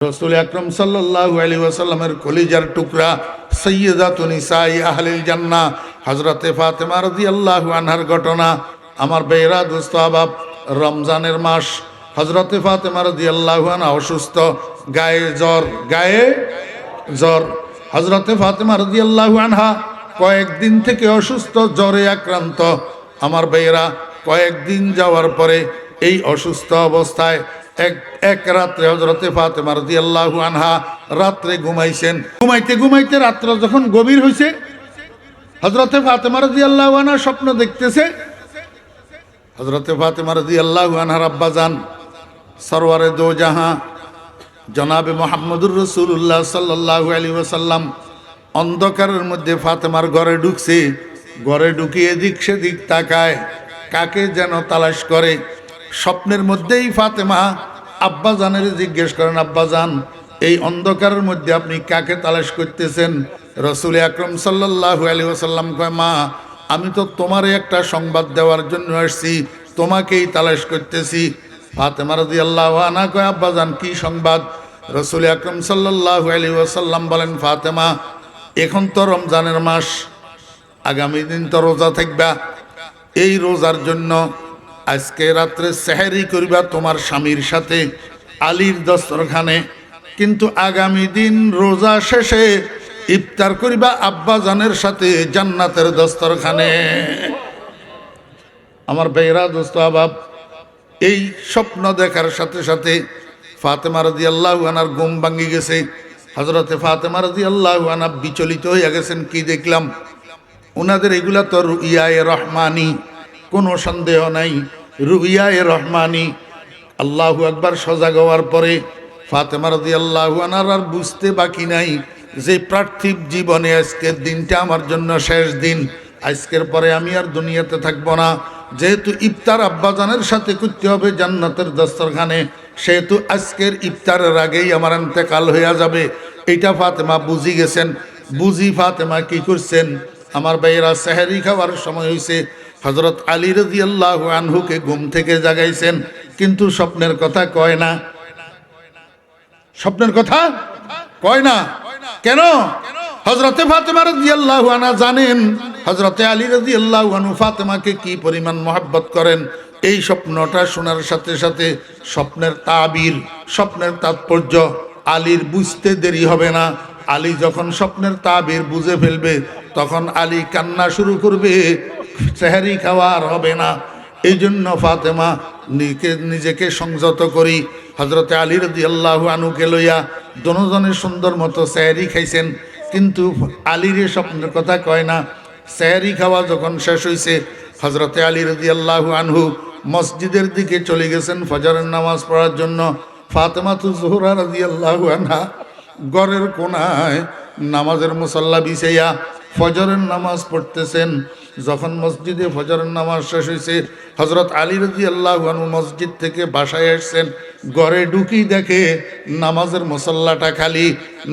রাসূল আকরাম সাল্লাল্লাহু আলাইহি ওয়াসাল্লামের কলিজার টুকরা সাইয়্যিদাতুন নিসাই আহলিল জান্নাহ হযরতে ফাতেমা রাদিয়াল্লাহু আনহার ঘটনা। আমার বেরা দোস্ত আবাব, রমজানের মাস, হযরতে ফাতেমা রাদিয়াল্লাহু আনহা অসুস্থ, গায়ে জ্বর। হযরতে ফাতেমা রাদিয়াল্লাহু আনহা কয়েকদিন থেকে অসুস্থ, জ্বরে আক্রান্ত। আমার বেরা কয়েকদিন যাওয়ার পরে এই অসুস্থ অবস্থায় এক রাত্রে হযরতে ফাতেমা রাদিয়াল্লাহু আনহা রাত্রে ঘুমাইছেন। ঘুমাইতে রাত্র যখন গভীর হয়েছে, হযরতে ফাতেমা রাদিয়াল্লাহু আনহা স্বপ্ন দেখতেছে। হযরতে ফাতেমা রাদিয়াল্লাহু আনহার আব্বাজান সরওয়ারে দো জাহাঁ জনাবে মুহাম্মদুর রাসূলুল্লাহ সাল্লাল্লাহু আলাইহি ওয়াসাল্লাম অন্ধকারের মধ্যে ফাতেমার ঘরে ঢুকছে। ঘরে ঢুকিয়ে এদিক সেদিক তাকায়, কাকে যেন তালাশ করে। স্বপ্নের মধ্যেই ফাতেমা আব্বাজানের জিজ্ঞেস করেন, আব্বাজান, এই অন্ধকারের মধ্যে আপনি কাকে তালাশ করতেছেন? রাসূল আকরাম সাল্লাল্লাহু আলাইহি ওয়াসাল্লাম কয়, মা, আমি তো তোমারে একটা সংবাদ দেওয়ার জন্য আসছি, তোমাকেই তালাশ করতেছি। ফাতেমা রাদিয়াল্লাহু আনহা কয়, আব্বাজান, কি সংবাদ? রাসূল আকরাম সাল্লাল্লাহু আলাইহি ওয়াসাল্লাম বলেন, ফাতেমা, এখন তো রমজানের মাস, আগামী দিন তো রোজা থাকবা। এই রোজার জন্য আজকে রাত্রে সেহরি করিবা তোমার স্বামীর সাথে আলীর দস্তরখানে, কিন্তু আগামী দিন রোজা শেষে ইফতার করিবা আব্বাজানের সাথে জান্নাতের দস্তরখানে। আমার বেরা দোস্ত আবাব, এই স্বপ্ন দেখার সাথে সাথে ফাতেমা রাদিয়াল্লাহু আনহার ঘুম ভাঙি গেছে। হযরতে ফাতেমা রাদিয়াল্লাহু আনহা বিচলিত হয়ে গেছেন, কি দেখলাম? ওনাদের এগুলা তো রুইয়ায়ে রহমানি, কোনো সন্দেহ নাই, রুইয়ায়ে রহমানি। আল্লাহু আকবার সজাগ হওয়ার পরে ফাতেমা রাদিয়াল্লাহু আনহার আর বুঝতে বাকি নাই যে পার্থিব জীবনে আজকের দিনটা আমার জন্য শেষ দিন, আজকের পরে আমি আর দুনিয়াতে থাকবো না। যেহেতু ইফতার আব্বাজানের সাথে করতে হবে জান্নাতের দস্তরখানে, সেহেতু আজকের ইফতারের আগেই আমার ইন্তেকাল হয়ে যাবে। এইটা ফাতেমা বুঝি গেছেন। বুঝি ফাতেমা কি করছেন? আমার ভাইয়েরা, সেহরি খাওয়ার সময় হয়েছে। হযরত আলী রাদিয়াল্লাহু আনহুকে ঘুম থেকে জাগাইছেন, কিন্তু স্বপ্নের কথা কয় না। স্বপ্নের কথা কয় না কেন? হযরতে ফাতেমা রাদিয়াল্লাহু আনহা জানেন হযরতে আলী রাদিয়াল্লাহু আনহু ফাতেমাকে কি পরিমাণ মহব্বত করেন। এই স্বপ্নটা শোনার সাথে সাথে স্বপ্নের তাবির, স্বপ্নের তাৎপর্য আলীর বুঝতে দেরি হবে না। আলী যখন স্বপ্নের তাবির বুঝে ফেলবে, তখন আলী কান্না শুরু করবে, সেহরি খাওয়ার হবে না। এই জন্য ফাতেমা নিজেকে সংযত করি। হযরতে আলী রাদিয়াল্লাহু আনহুকে লইয়া দনোজনে সুন্দর মতো সেহরি খাইছেন, কিন্তু আলীর স্বপ্নের কথা কয় না। সেহরি খাওয়া যখন শেষ হয়েছে, হযরতে আলী রাদিয়াল্লাহু আনহু মসজিদের দিকে চলে গেছেন ফজরের নামাজ পড়ার জন্য। ফাতেমাতু জোহরা রাদিয়াল্লাহু আনহা ঘরের কোনায় নামাজের মুসল্লা বিছাইয়া ফজরের নামাজ পড়তেছেন। যখন মসজিদে ফজরের নামাজ শেষ হয়েছে, হযরত আলী রাদিয়াল্লাহু আনহু মসজিদ থেকে বাসায় আসছেন। ঘরে ঢুকি দেখে নামাজের মুসল্লাটা খালি,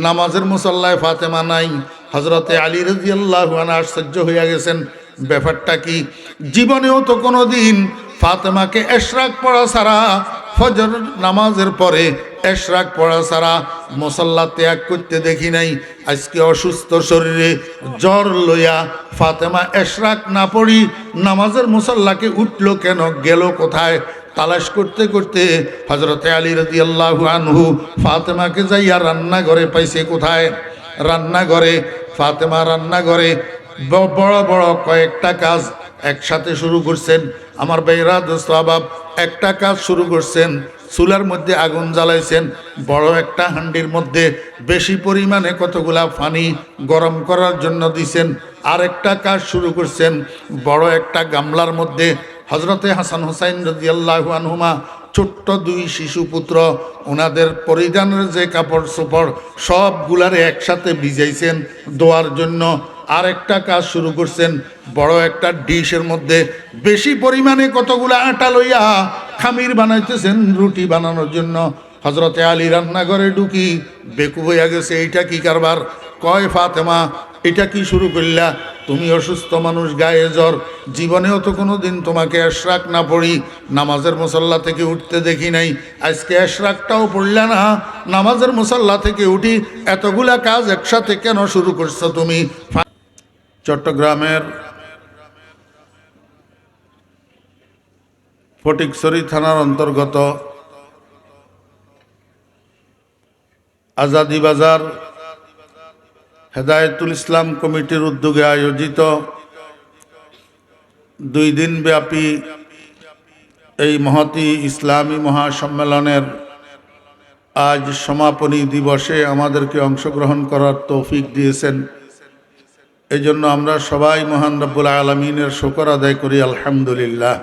নামাজের মুসল্লায় ফাতেমা নাই। হযরতে আলী রাদিয়াল্লাহু আনহু আশ্চর্য হইয়া গেছেন, ব্যাপারটা কি? জীবনেও তো কোনোদিন ফাতেমাকে ইশরাক পড়া ছাড়া, ফজর নামাজের পরে ইশরাক পড়া ছাড়া মুসল্লা ত্যাগ করতে দেখি নাই। আজকে অসুস্থ শরীরে জ্বর লইয়া ফাতেমা ইশরাক না পড়ি নামাজের মুসল্লাকে উঠলো কেন, গেল কোথায়? তালাশ করতে করতে হযরতে আলী রাদিয়াল্লাহু আনহু ফাতেমাকে যাইয়া রান্নাঘরে পাইছে। কোথায়? রান্নাঘরে। ফাতেমা রান্নাঘরে বড় বড় কয়েকটা কাজ একসাথে শুরু করছেন। আমার ভাইরা দোস্ত আবাব, একটা কাজ শুরু করছেন, চুলার মধ্যে আগুন জ্বালাইছেন। বড় একটা হান্ডির মধ্যে বেশি পরিমাণে কতগুলা পানি গরম করার জন্য দিছেন। আর একটা কাজ শুরু করছেন, বড় একটা গামলার মধ্যে হযরতে হাসান হুসাইন রাদিয়াল্লাহু আনহুমা, ছোট্ট দুই শিশু পুত্র, ওনাদের পরিধানের যে কাপড় চোপড় সবগুলারে একসাথে ভিজাইছেন দোয়ার জন্য। আর একটা কাজ শুরু করছেন, বড় একটা ডিশের মধ্যে বেশি পরিমাণে কতগুলা আটা লইয়া খামির বানাইতেছেন রুটি বানানোর জন্য। হযরতে আলী রান্নাঘরে ঢুকি বেকুব হইয়া গেছে, এইটা কি কারবার? কয়, ফাতেমা, এটা কি শুরু করলা? তুমি অসুস্থ মানুষ, গায়ে জ্বর, জীবনেও তো কোনো দিন তোমাকে এশরাক না পড়ি নামাজের মুসাল্লা থেকে উঠতে দেখি নাই, আজকে এশরাকটাও পড়লা না, নামাজের মুসাল্লা থেকে উঠি, এতগুলা কাজ একসাথে কেন শুরু করছো তুমি? চট্টগ্রামের ফটিকছড়ি থানার অন্তর্গত আজাদি বাজার হেদায়েতুল ইসলাম কমিটির উদ্যোগে আয়োজিত 2 দিন ব্যাপী এই মহতী ইসলামী মহাসম্মেলনের আজ সমাপনী দিবসে আমাদেরকে অংশগ্রহণ করার তৌফিক দিয়েছেন। এই জন্য আমরা সবাই মহান রব্বুল আলামিনের শুকর আদায় করি, আলহামদুলিল্লাহ।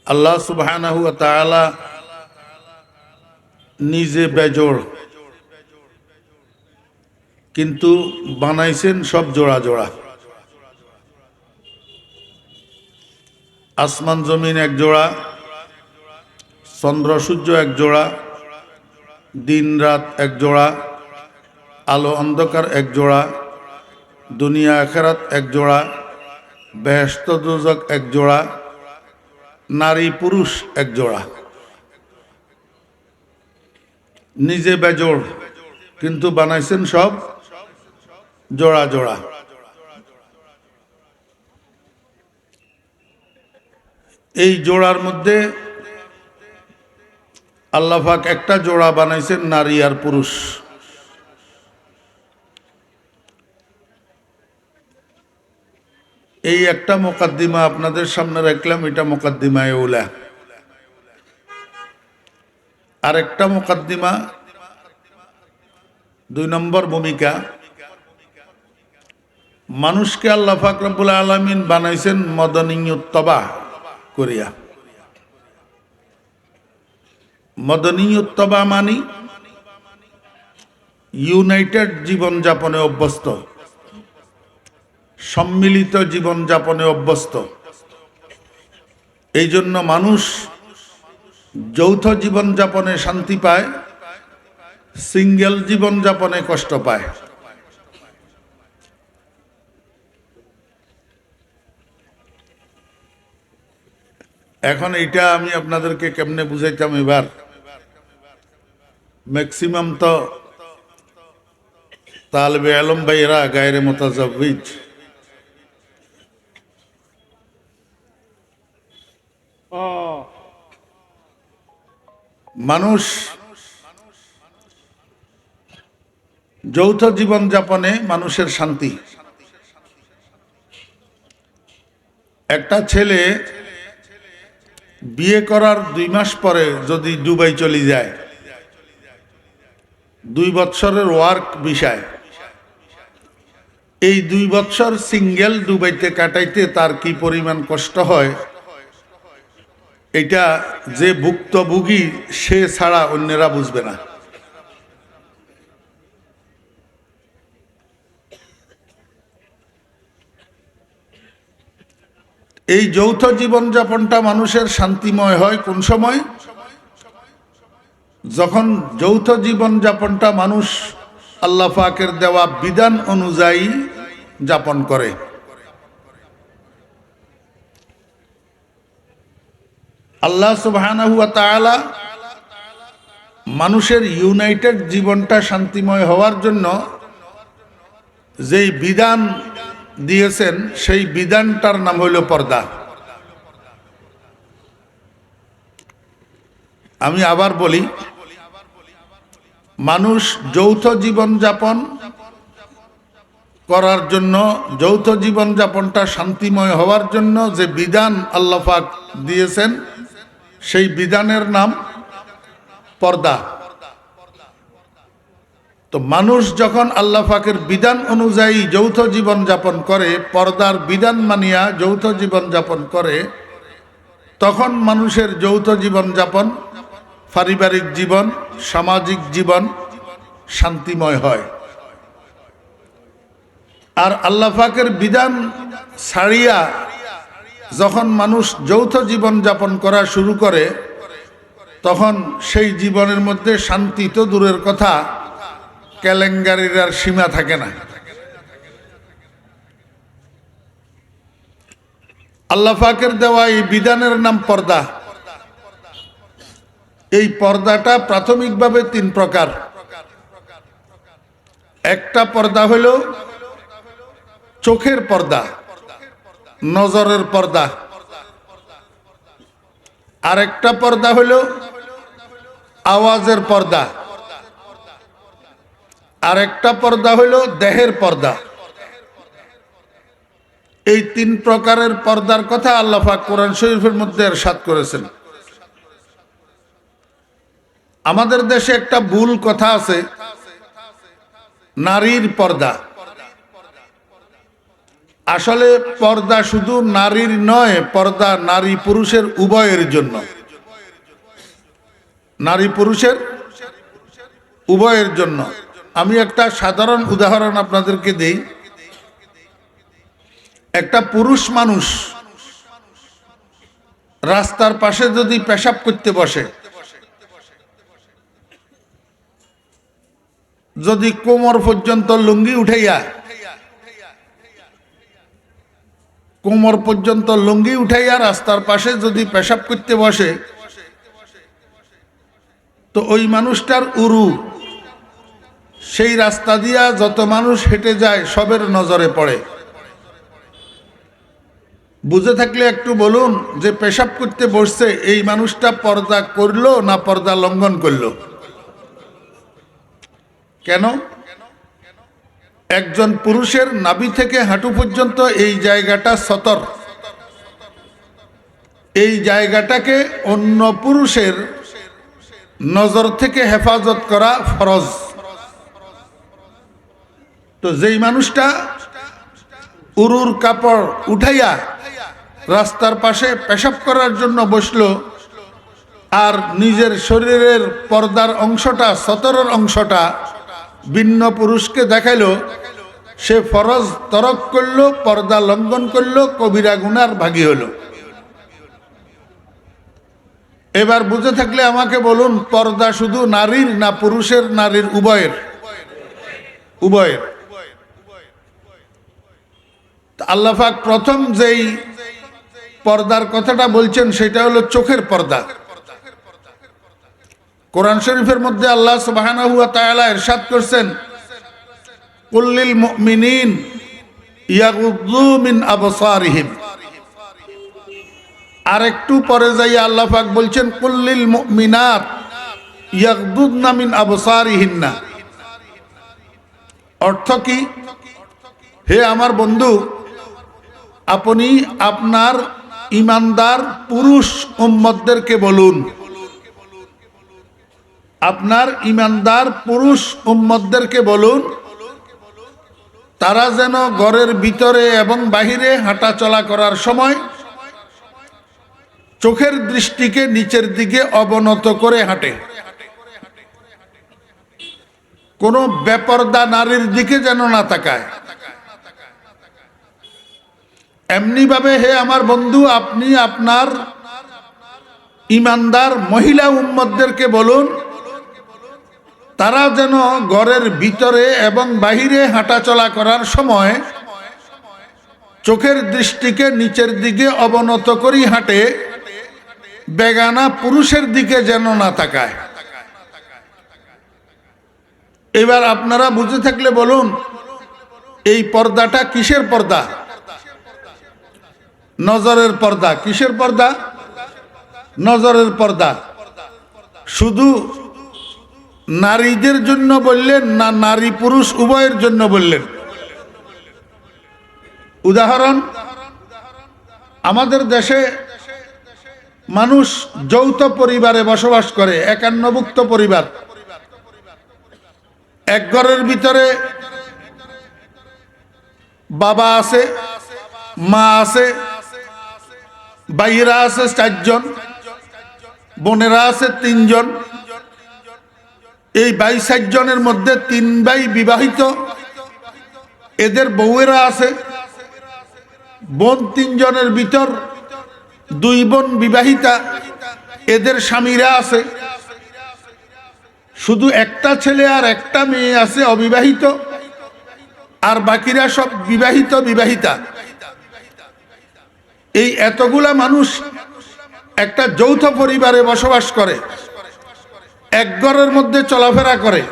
আল্লাহ সুবহানাহু ওয়া তাআলা নিজে বেজোড়, কিন্তু বানাইছেন সব জোড়া জোড়া। আসমান জমিন এক জোড়া, চন্দ্র সূর্য এক জোড়া, দিন রাত এক জোড়া, আলো অন্ধকার এক জোড়া, দুনিয়া আখিরাত এক জোড়া, বেহেশত দোজখ এক জোড়া, নারী পুরুষ এক জোড়া। নিজে বেজোড়, কিন্তু বানাইছেন সব জোড়া জোড়া। এই জোড়ার মধ্যে আল্লাহ পাক একটা জোড়া বানাইছেন নারী আর পুরুষ। এই একটা মুকাদ্দিমা আপনাদের সামনে রাখলাম, এটা মুকাদ্দিমায়ে উলা। আর একটা মুকাদ্দিমা 2 নম্বর ভূমিকা, মানুষকে আল্লাহ পাক রব্বুল আলামিন বানাইছেন মদনীয়ুত্তবা করিয়া। মদনীয়ুত্তবা মানি ইউনাইটেড জীবনযাপনে অভ্যস্ত, সম্মিলিত জীবনযাপনে অভ্যস্ত। এই জন্য মানুষ যৌথ জীবনযাপনে শান্তি পায়, সিঙ্গেল জীবনযাপনে কষ্ট পায়। এখন এইটা আমি আপনাদেরকে কেমনে বুঝাইতাম এবার? ম্যাক্সিমাম তো তালেবে আলম ভাইয়েরা গায়রে মুতাজাওয়িজ। মানুষ যৌথ জীবনযাপনে মানুষের শান্তি। একটা ছেলে বিয়ে করার 2 মাস পরে যদি দুবাই চলে যায়, 2 বছরের ওয়ার্ক ভিসায়, এই 2 বছর সিঙ্গেল দুবাইতে কাটাইতে তার কি পরিমাণ কষ্ট হয়, এটা যে ভুক্তভোগী সে ছাড়া অন্যরা বুঝবে না। এই যৌথ জীবনযাপনটা মানুষের শান্তিময় হয় কোন সময়? যখন যৌথ জীবনযাপনটা মানুষ আল্লাহ পাকের দেওয়া বিধান অনুযায়ী যাপন করে। আল্লাহ সুবহানাহু ওয়া তাআলা মানুষের ইউনাইটেড জীবনটা শান্তিময় হওয়ার জন্য যেই বিধান দিয়েছেন, সেই বিধানটার নাম হইল পর্দা। আমি আবার বলি, মানুষ যৌথ জীবনযাপন করার জন্য, যৌথ জীবনযাপনটা শান্তিময় হওয়ার জন্য যে বিধান আল্লাহ পাক দিয়েছেন, সেই বিধানের নাম পর্দা। তো মানুষ যখন আল্লাহ পাকের বিধান অনুযায়ী যৌথ জীবন যাপন করে, পর্দার বিধান মানিয়া যৌথ জীবন যাপন করে, তখন মানুষের যৌথ জীবন যাপন, পারিবারিক জীবন, সামাজিক জীবন শান্তিময় হয়। আর আল্লাহ পাকের বিধান ছাড়িয়া যখন মানুষ যৌথ জীবন যাপন করা শুরু করে তখন সেই জীবনের মধ্যে শান্তি তো দূরের কথা, কেলেঙ্কারির আর সীমা থাকে না। আল্লাহ পাকের দেওয়া এই বিধানের নাম পর্দা। এই পর্দাটা প্রাথমিকভাবে তিন প্রকার। একটা পর্দা হলো চোখের পর্দা, নজরের পর্দা। আরেকটা পর্দা হলো আওয়াজের পর্দা। আরেকটা পর্দা হলো দেহের পর্দা। এই তিন প্রকারের পর্দার কথা আল্লাহ পাক কোরআন শরীফের মধ্যে ইরশাদ করেছেন। আমাদের দেশে একটা ভুল কথা আছে, নারীর পর্দা। আসলে পর্দা শুধু নারীর নয়, পর্দা নারী পুরুষের উভয়ের জন্য। নারী পুরুষের উভয়ের জন্য। আমি একটা সাধারণ উদাহরণ আপনাদেরকে দেই। একটা পুরুষ মানুষ রাস্তার পাশে যদি পেশাব করতে বসে, যদি কোমর পর্যন্ত লুঙ্গি উঠাইয়া রাস্তার পাশে যদি পেশাব করতে বসে, তো ওই মানুষটার উরু সেই রাস্তা দিয়া যত মানুষ হেঁটে যায় সবের নজরে পড়ে। বুঝে থাকলে একটু বলুন যে পেশাব করতে বসছে এই মানুষটা পর্দা করলো না পর্দা লঙ্ঘন করলো? কেন? একজন পুরুষের নাভি থেকে হাঁটু পর্যন্ত এই জায়গাটা সতর। এই জায়গাটাকে অন্য পুরুষের নজর থেকে হেফাজত করা ফরজ। তো যেই মানুষটা উরুর কাপড় উঠাইয়া রাস্তার পাশে পেশাব করার জন্য বসলো আর নিজের শরীরের পর্দার অংশটা, সতরের অংশটা ভিন্ন পুরুষকে দেখাইলো, সে ফরজ তরক করলো, পর্দা লঙ্ঘন করলো, কবিরা গুনার ভাগী হলো। এবার বুঝে থাকলে আমাকে বলুন, পর্দা শুধু নারীর না পুরুষের, নারীর উভয়ের? উভয়ের। আল্লাহ পাক প্রথম যেই পর্দার কথাটা বলছেন সেটা হলো চোখের পর্দা। কোরআন শরীফের মধ্যে আল্লাহ সুবহানাহু ওয়া তাআলা ইরশাদ করছেন, কুল্লিল মুমিনিন ইয়াগুদ্দু মিন আবসারিহিম। আর একটু পরে যাই আল্লাহ পাক বলছেন, কুল্লিল মুমিনাত ইয়াগদুদনা মিন আবসারিহিন্না। অর্থ কি? হে আমার বন্ধু, আপনি আপনার ঈমানদার পুরুষ উম্মতদেরকে বলুন, আপনার ঈমানদার পুরুষ উম্মতদেরকে বলুন, তারা যেন ঘরের ভিতরে এবং বাহিরে হাঁটা চলা করার সময় চোখের দৃষ্টিকে নিচের দিকে অবনত করে হাঁটে। কোনো বেপরদা নারীর দিকে যেন না তাকায়। এমনি ভাবে হে আমার বন্ধু, আপনি আপনার ঈমানদার মহিলা উম্মতদেরকে বলুন, তারা যেন ঘরের ভিতরে এবং বাহিরে হাঁটাচলা করার সময় চোখের দৃষ্টিকে নিচের দিকে অবনত করি হাঁটে, বেগানা পুরুষের দিকে যেন না তাকায়। এবার আপনারা বুঝে থাকলে বলুন, এই পর্দাটা কিসের পর্দা? নজরের পর্দা। কিসের পর্দা? নজরের পর্দা। শুধু নারীদের জন্য বললেন না নারী পুরুষ উভয়ের জন্য বললেন? উদাহরণ, আমাদের দেশে মানুষ যৌথ পরিবারে বসবাস করে, একান্নভুক্ত পরিবার। এক ঘরের ভিতরে বাবা আছে, মা আছে, ভাইয়েরা আছে 4 জন, বোনেরা আছে 3 জন। এই 4 জনের মধ্যে 3 ভাই বিবাহিত, এদের বউয়েরা আছে, বোন 3 জনের ভিতর 2 বোন বিবাহিতা, এদের স্বামীরা আছে, শুধু একটা ছেলে আর একটা মেয়ে আছে অবিবাহিত, আর বাকিরা সব বিবাহিত বিবাহিতা। এই এতগুলা মানুষ একটা যৌথ পরিবারে বসবাস করে, এক ঘরের মধ্যে চলাফেরা করে,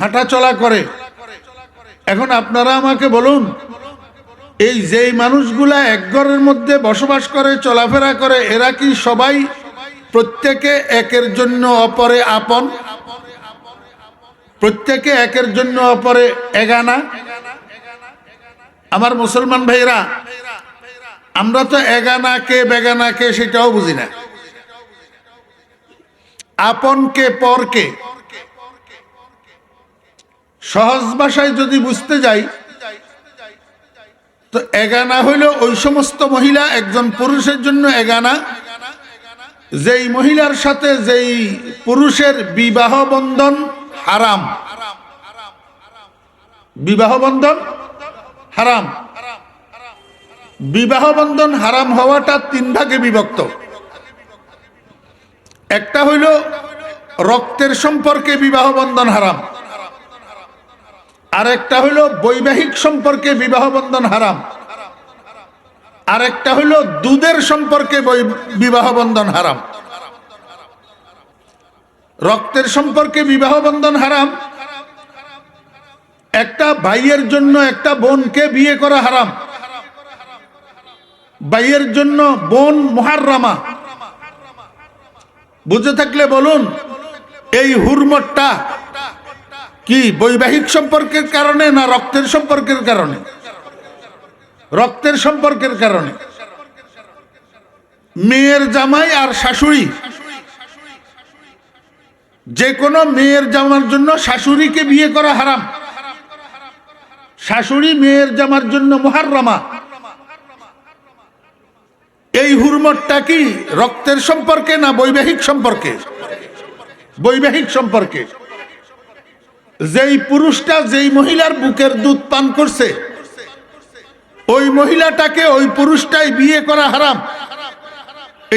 হাঁটা চলা করে। এখন আপনারা আমাকে বলুন, এই যেই মানুষগুলা এক ঘরের মধ্যে বসবাস করে চলাফেরা করে, এরা কি সবাই প্রত্যেকে একের জন্য অপরে আপন? প্রত্যেকে একের জন্য অপরে এগানা? আমার মুসলমান ভাইরা, আমরা তো এগানা কে বেগানা কে সেটাও বুঝি না। আপন কে পর কে সহজ ভাষায় যদি বুঝতে যাই তো এগানা হইল ওই সমস্ত মহিলা, একজন পুরুষের জন্য এগানা যেই মহিলার সাথে যেই পুরুষের বিবাহ বন্ধন হারাম। বিবাহ বন্ধন হারাম। বিবাহ বন্ধন হারাম হওয়াটা 3 ভাগে বিভক্ত। একটা হইল রক্তের সম্পর্কে বিবাহ বন্ধন হারাম, আর একটা হইল বৈবাহিক সম্পর্কে বিবাহ বন্ধন হারাম, আর একটা হইল দুধের সম্পর্কে বিবাহ বন্ধন হারাম। রক্তের সম্পর্কে বিবাহ বন্ধন হারাম, একটা ভাইয়ের জন্য একটা বোনকে বিয়ে করা হারাম। ভাইয়ের জন্য বোন মুহাররামা। বুঝে থাকলে বলুন, এই হুরমতটা কি বৈবাহিক সম্পর্কের কারণে না রক্তের সম্পর্কের কারণে? রক্তের সম্পর্কের কারণে। মেয়ের জামাই আর শাশুড়ি, যে কোনো মেয়ের জামার জন্য শাশুড়িকে বিয়ে করা হারাম। শাশুড়ি মেয়ের জামার জন্য মুহাররামা। এই হুরমতটা কি রক্তের সম্পর্কে না বৈবাহিক সম্পর্কে? বৈবাহিক সম্পর্কে। যেই পুরুষটা যেই মহিলার বুকের দুধ পান করছে, ওই মহিলাটাকে ওই পুরুষটাই বিয়ে করা হারাম।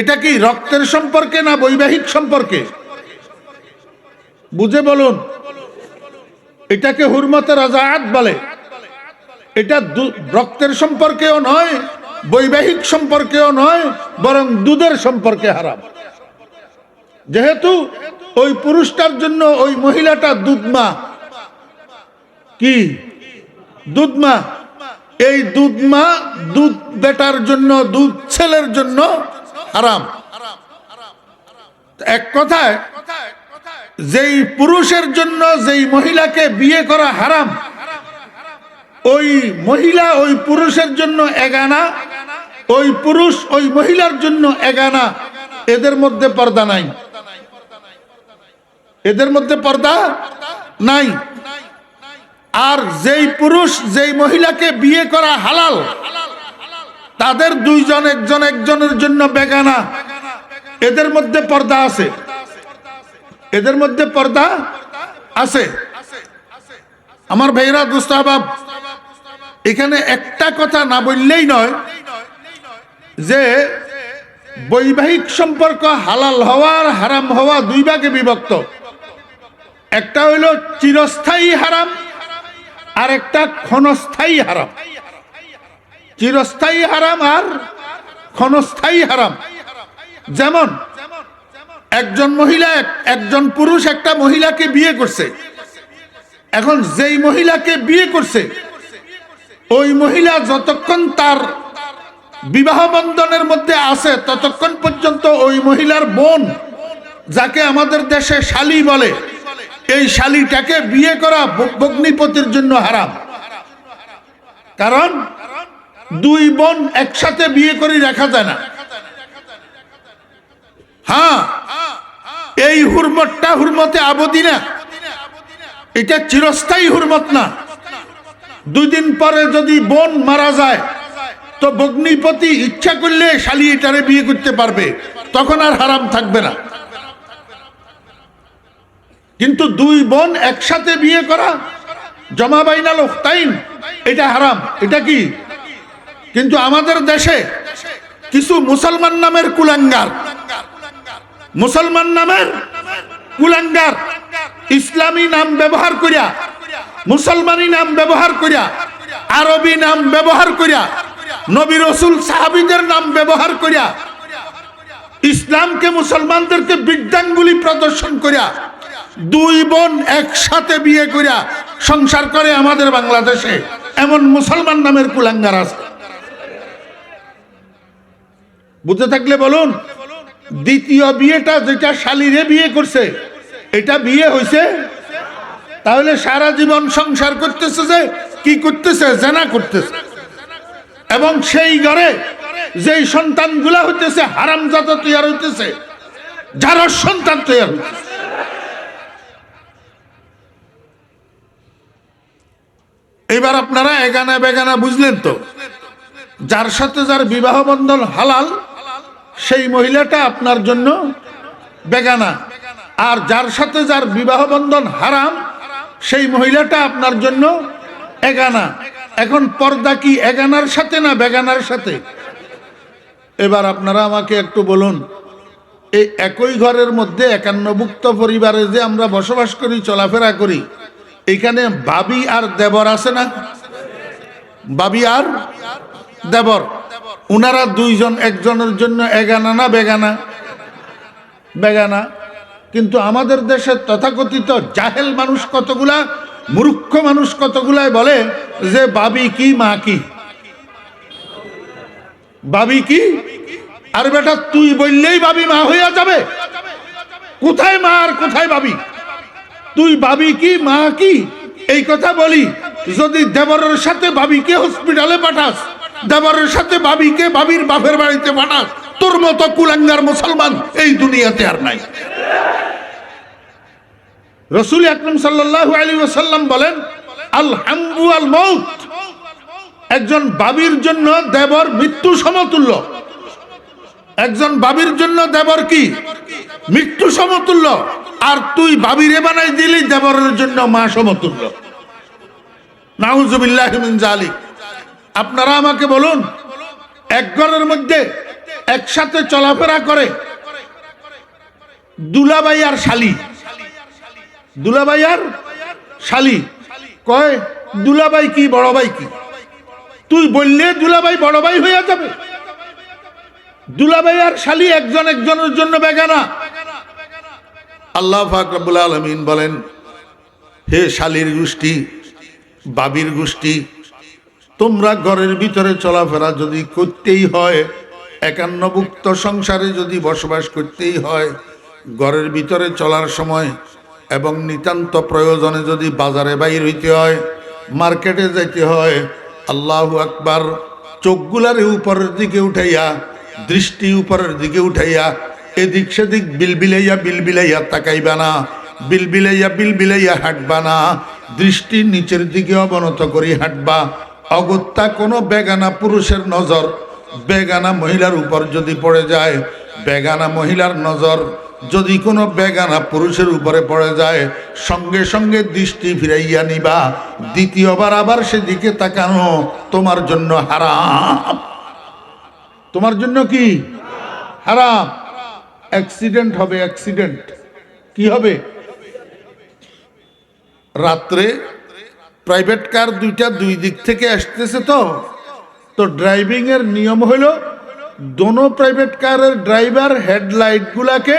এটা কি রক্তের সম্পর্কে না বৈবাহিক সম্পর্কে? বুঝে বলুন। এটাকে হুরমতে রাজাআত বলে। এটা রক্তের সম্পর্কেও নয়, বৈবাহিক সম্পর্কেও নয়, বরং দুধের সম্পর্কে হারাম। যেহেতু ওই পুরুষটার জন্য ওই মহিলাটা দুধমা। কি দুধমা? এই দুধমা দুধ বেটার জন্য, দুধ ছেলের জন্য হারাম। এক কথায়, যেই পুরুষের জন্য যেই মহিলাকে বিয়ে করা হারাম, ওই মহিলা ওই পুরুষের জন্য এগানা, ওই পুরুষ ওই মহিলার জন্য এগানা। এদের মধ্যে পর্দা নাই। এদের মধ্যে পর্দা নাই। আর যেই পুরুষ যেই মহিলাকে বিয়ে করা হালাল, তাদের 2 জন একজন একজনের জন্য বেগানা। এদের মধ্যে পর্দা আছে। এদের মধ্যে পর্দা আছে। আমার ভাইরা, দোস্ত আহবাব, এখানে একটা কথা না বললেই নয় যে বৈবাহিক সম্পর্ক হালাল হওয়া আর হারাম হওয়া 2 ভাগে বিভক্ত। একটা হইল চিরস্থায়ী হারাম, আর একটা ক্ষণস্থায়ী হারাম। চিরস্থায়ী হারাম আর ক্ষণস্থায়ী হারাম। যেমন একজন মহিলা, একজন পুরুষ একটা মহিলাকে বিয়ে করছে। এখন যেই মহিলাকে বিয়ে করছে, ওই মহিলা যতক্ষণ তার বিবাহ বন্ধনের মধ্যে আছে, ততক্ষণ পর্যন্ত ওই মহিলার বোন, যাকে আমাদের দেশে শালী বলে, এই শালীটাকে বিয়ে করা ভগ্নিপতির জন্য হারাম। কারণ 2 বোন একসাথে বিয়ে করে রাখা যায় না। হ্যাঁ, এই হুরমতটা হুরমতে আবদি না, এটা চিরস্থায়ী হুরমত না। 2 দিন পরে যদি বোন মারা যায়, তো ভগ্নিপতি ইচ্ছা করলে শালী এটারে বিয়ে করতে পারবে, তখন আর হারাম থাকবে না। কিন্তু 2 বোন একসাথে বিয়ে করা, জমা বাইনাল উখতাইন, এটা হারাম। এটা কি? কিন্তু আমাদের দেশে কিছু মুসলমান নামের কুলাঙ্গার, মুসলমান নামের কুলাঙ্গার ইসলামী নাম ব্যবহার করিয়া, মুসলমানি নাম ব্যবহার করিয়া, আরবি নাম ব্যবহার করিয়া, নবী রাসূল সাহাবীদের নাম ব্যবহার করিয়া, ইসলামকে মুসলমানদেরকে বৃদ্ধাঙ্গুলি প্রদর্শন করিয়া দুই বোন একসাথে বিয়ে করিয়া সংসার করে আমাদের বাংলাদেশে। এমন মুসলমান নামের কুলাঙ্গার আছে। বুঝতে থাকলে বলুন, দ্বিতীয় বিয়েটা যেটা শালীরে বিয়ে করছে, এটা বিয়ে হয়েছে? তাহলে সারা জীবন সংসার করতেছে, যে কি করতেছে? জেনা করতেছে। এবং সেই ঘরে যেই সন্তানগুলা হইতেছে হারামজাদা তৈরি হইতেছে, যারা সন্তান তৈরি হইতেছে। এবার আপনারা এগানা বেগানা বুঝলেন তো? যার সাথে যার বিবাহ বন্ধন হালাল, সেই মহিলাটা আপনার জন্য বেগানা, আর যার সাথে যার বিবাহ বন্ধন হারাম, সেই মহিলাটা আপনার জন্য এগানা। এখন পর্দা কি এগানার সাথে না বেগানার সাথে? এবার আপনারা আমাকে একটু বলুন, এই একই ঘরের মধ্যে একান্নভুক্ত পরিবারে যে আমরা বসবাস করি, চলাফেরা করি, এখানে ভাবি আর দেবর আছে না? ভাবি আর দেবর, উনারা দুইজন একজনের জন্য এগানা না বেগানা? বেগানা। কিন্তু আমাদের দেশের তথাকথিত জাহেল মানুষ কতগুলা, মূর্খ মানুষ কতগুলাই বলে যে ভাবি কি মা কি, ভাবি কি। আর বেটা তুই বললেই ভাবি মা হইয়া যাবে? কোথায় মা আর কোথায় ভাবি? তুই ভাবি কি মা কি এই কথা বলি, যদি দেবরের সাথে ভাবিকে হসপিটালে পাঠাস, দেবরের সাথে ভাবিকে ভাবির বাপের বাড়িতে পাঠাস, তোর মতো কুলাঙ্গার মুসলমান এই দুনিয়াতে আর নাই। রাসূল আকরাম সাল্লাল্লাহু আলাইহি ওয়াসাল্লাম বলেন, আল হামবু আল মাউত, একজন ভাবির জন্য দেবর মৃত্যু সমতুল্য। একজন ভাবির জন্য দেবর কি? মৃত্যু সমতুল্য। আর তুই ভাবিরে বানাই দিলি দেবরের জন্য মা সমতুল্য। নাউযুবিল্লাহি মিন যালিক। আপনারা আমাকে বলুন, এক ঘরের মধ্যে একসাথে চলাফেরা করে দুলাভাই আর শালি, দুলাভাই আর শালি, কয় দুলাভাই কি বড় ভাই কি? তুই বললে দুলাভাই বড় ভাই হইয়া যাবে? দুলাভাই আর শালি একজন একজনের জন্য বেগানা। আল্লাহ পাক রব্বুল আলামিন বলেন, হে শালির গোষ্ঠী, বাবির গোষ্ঠী, তোমরা ঘরের ভিতরে চলাফেরা যদি করতেই হয়, একান্নভুক্ত সংসারে যদি বসবাস করতেই হয়, ঘরের ভিতরে চলার সময় এবং নিতান্ত প্রয়োজনে যদি বাজারে বাইর হইতে হয়, মার্কেটে যাইতে হয়, আল্লাহু আকবার, চোখগুলারে উপরের দিকে উঠাইয়া, দৃষ্টি উপরের দিকে উঠাইয়া, এদিক সেদিক বিলবিলাইয়া বিলবিলাইয়া তাকাইবা না, বিলবিলাইয়া বিলবিলাইয়া হাঁটবা না, দৃষ্টি নিচের দিকে অবনত করি হাঁটবা। অগত্যা কোনো বেগানা পুরুষের নজর বেগানা মহিলার উপর যদি পড়ে যায়, বেগানা মহিলার নজর যদি কোনো বেগানা পুরুষের উপরে পড়ে যায়, সঙ্গে সঙ্গে দৃষ্টি ফিরাইয়া নিবা। দ্বিতীয়বার আবার সেদিকে তাকানো তোমার জন্য হারাম। তোমার জন্য কি হারাম? অ্যাক্সিডেন্ট হবে, অ্যাক্সিডেন্ট। কি হবে? রাত্রে প্রাইভেট কার দুইটা দুই দিক থেকে আসতেছে, তো ড্রাইভিং এর নিয়ম হলো দোনো প্রাইভেট কারের ড্রাইভার হেডলাইট গুলাকে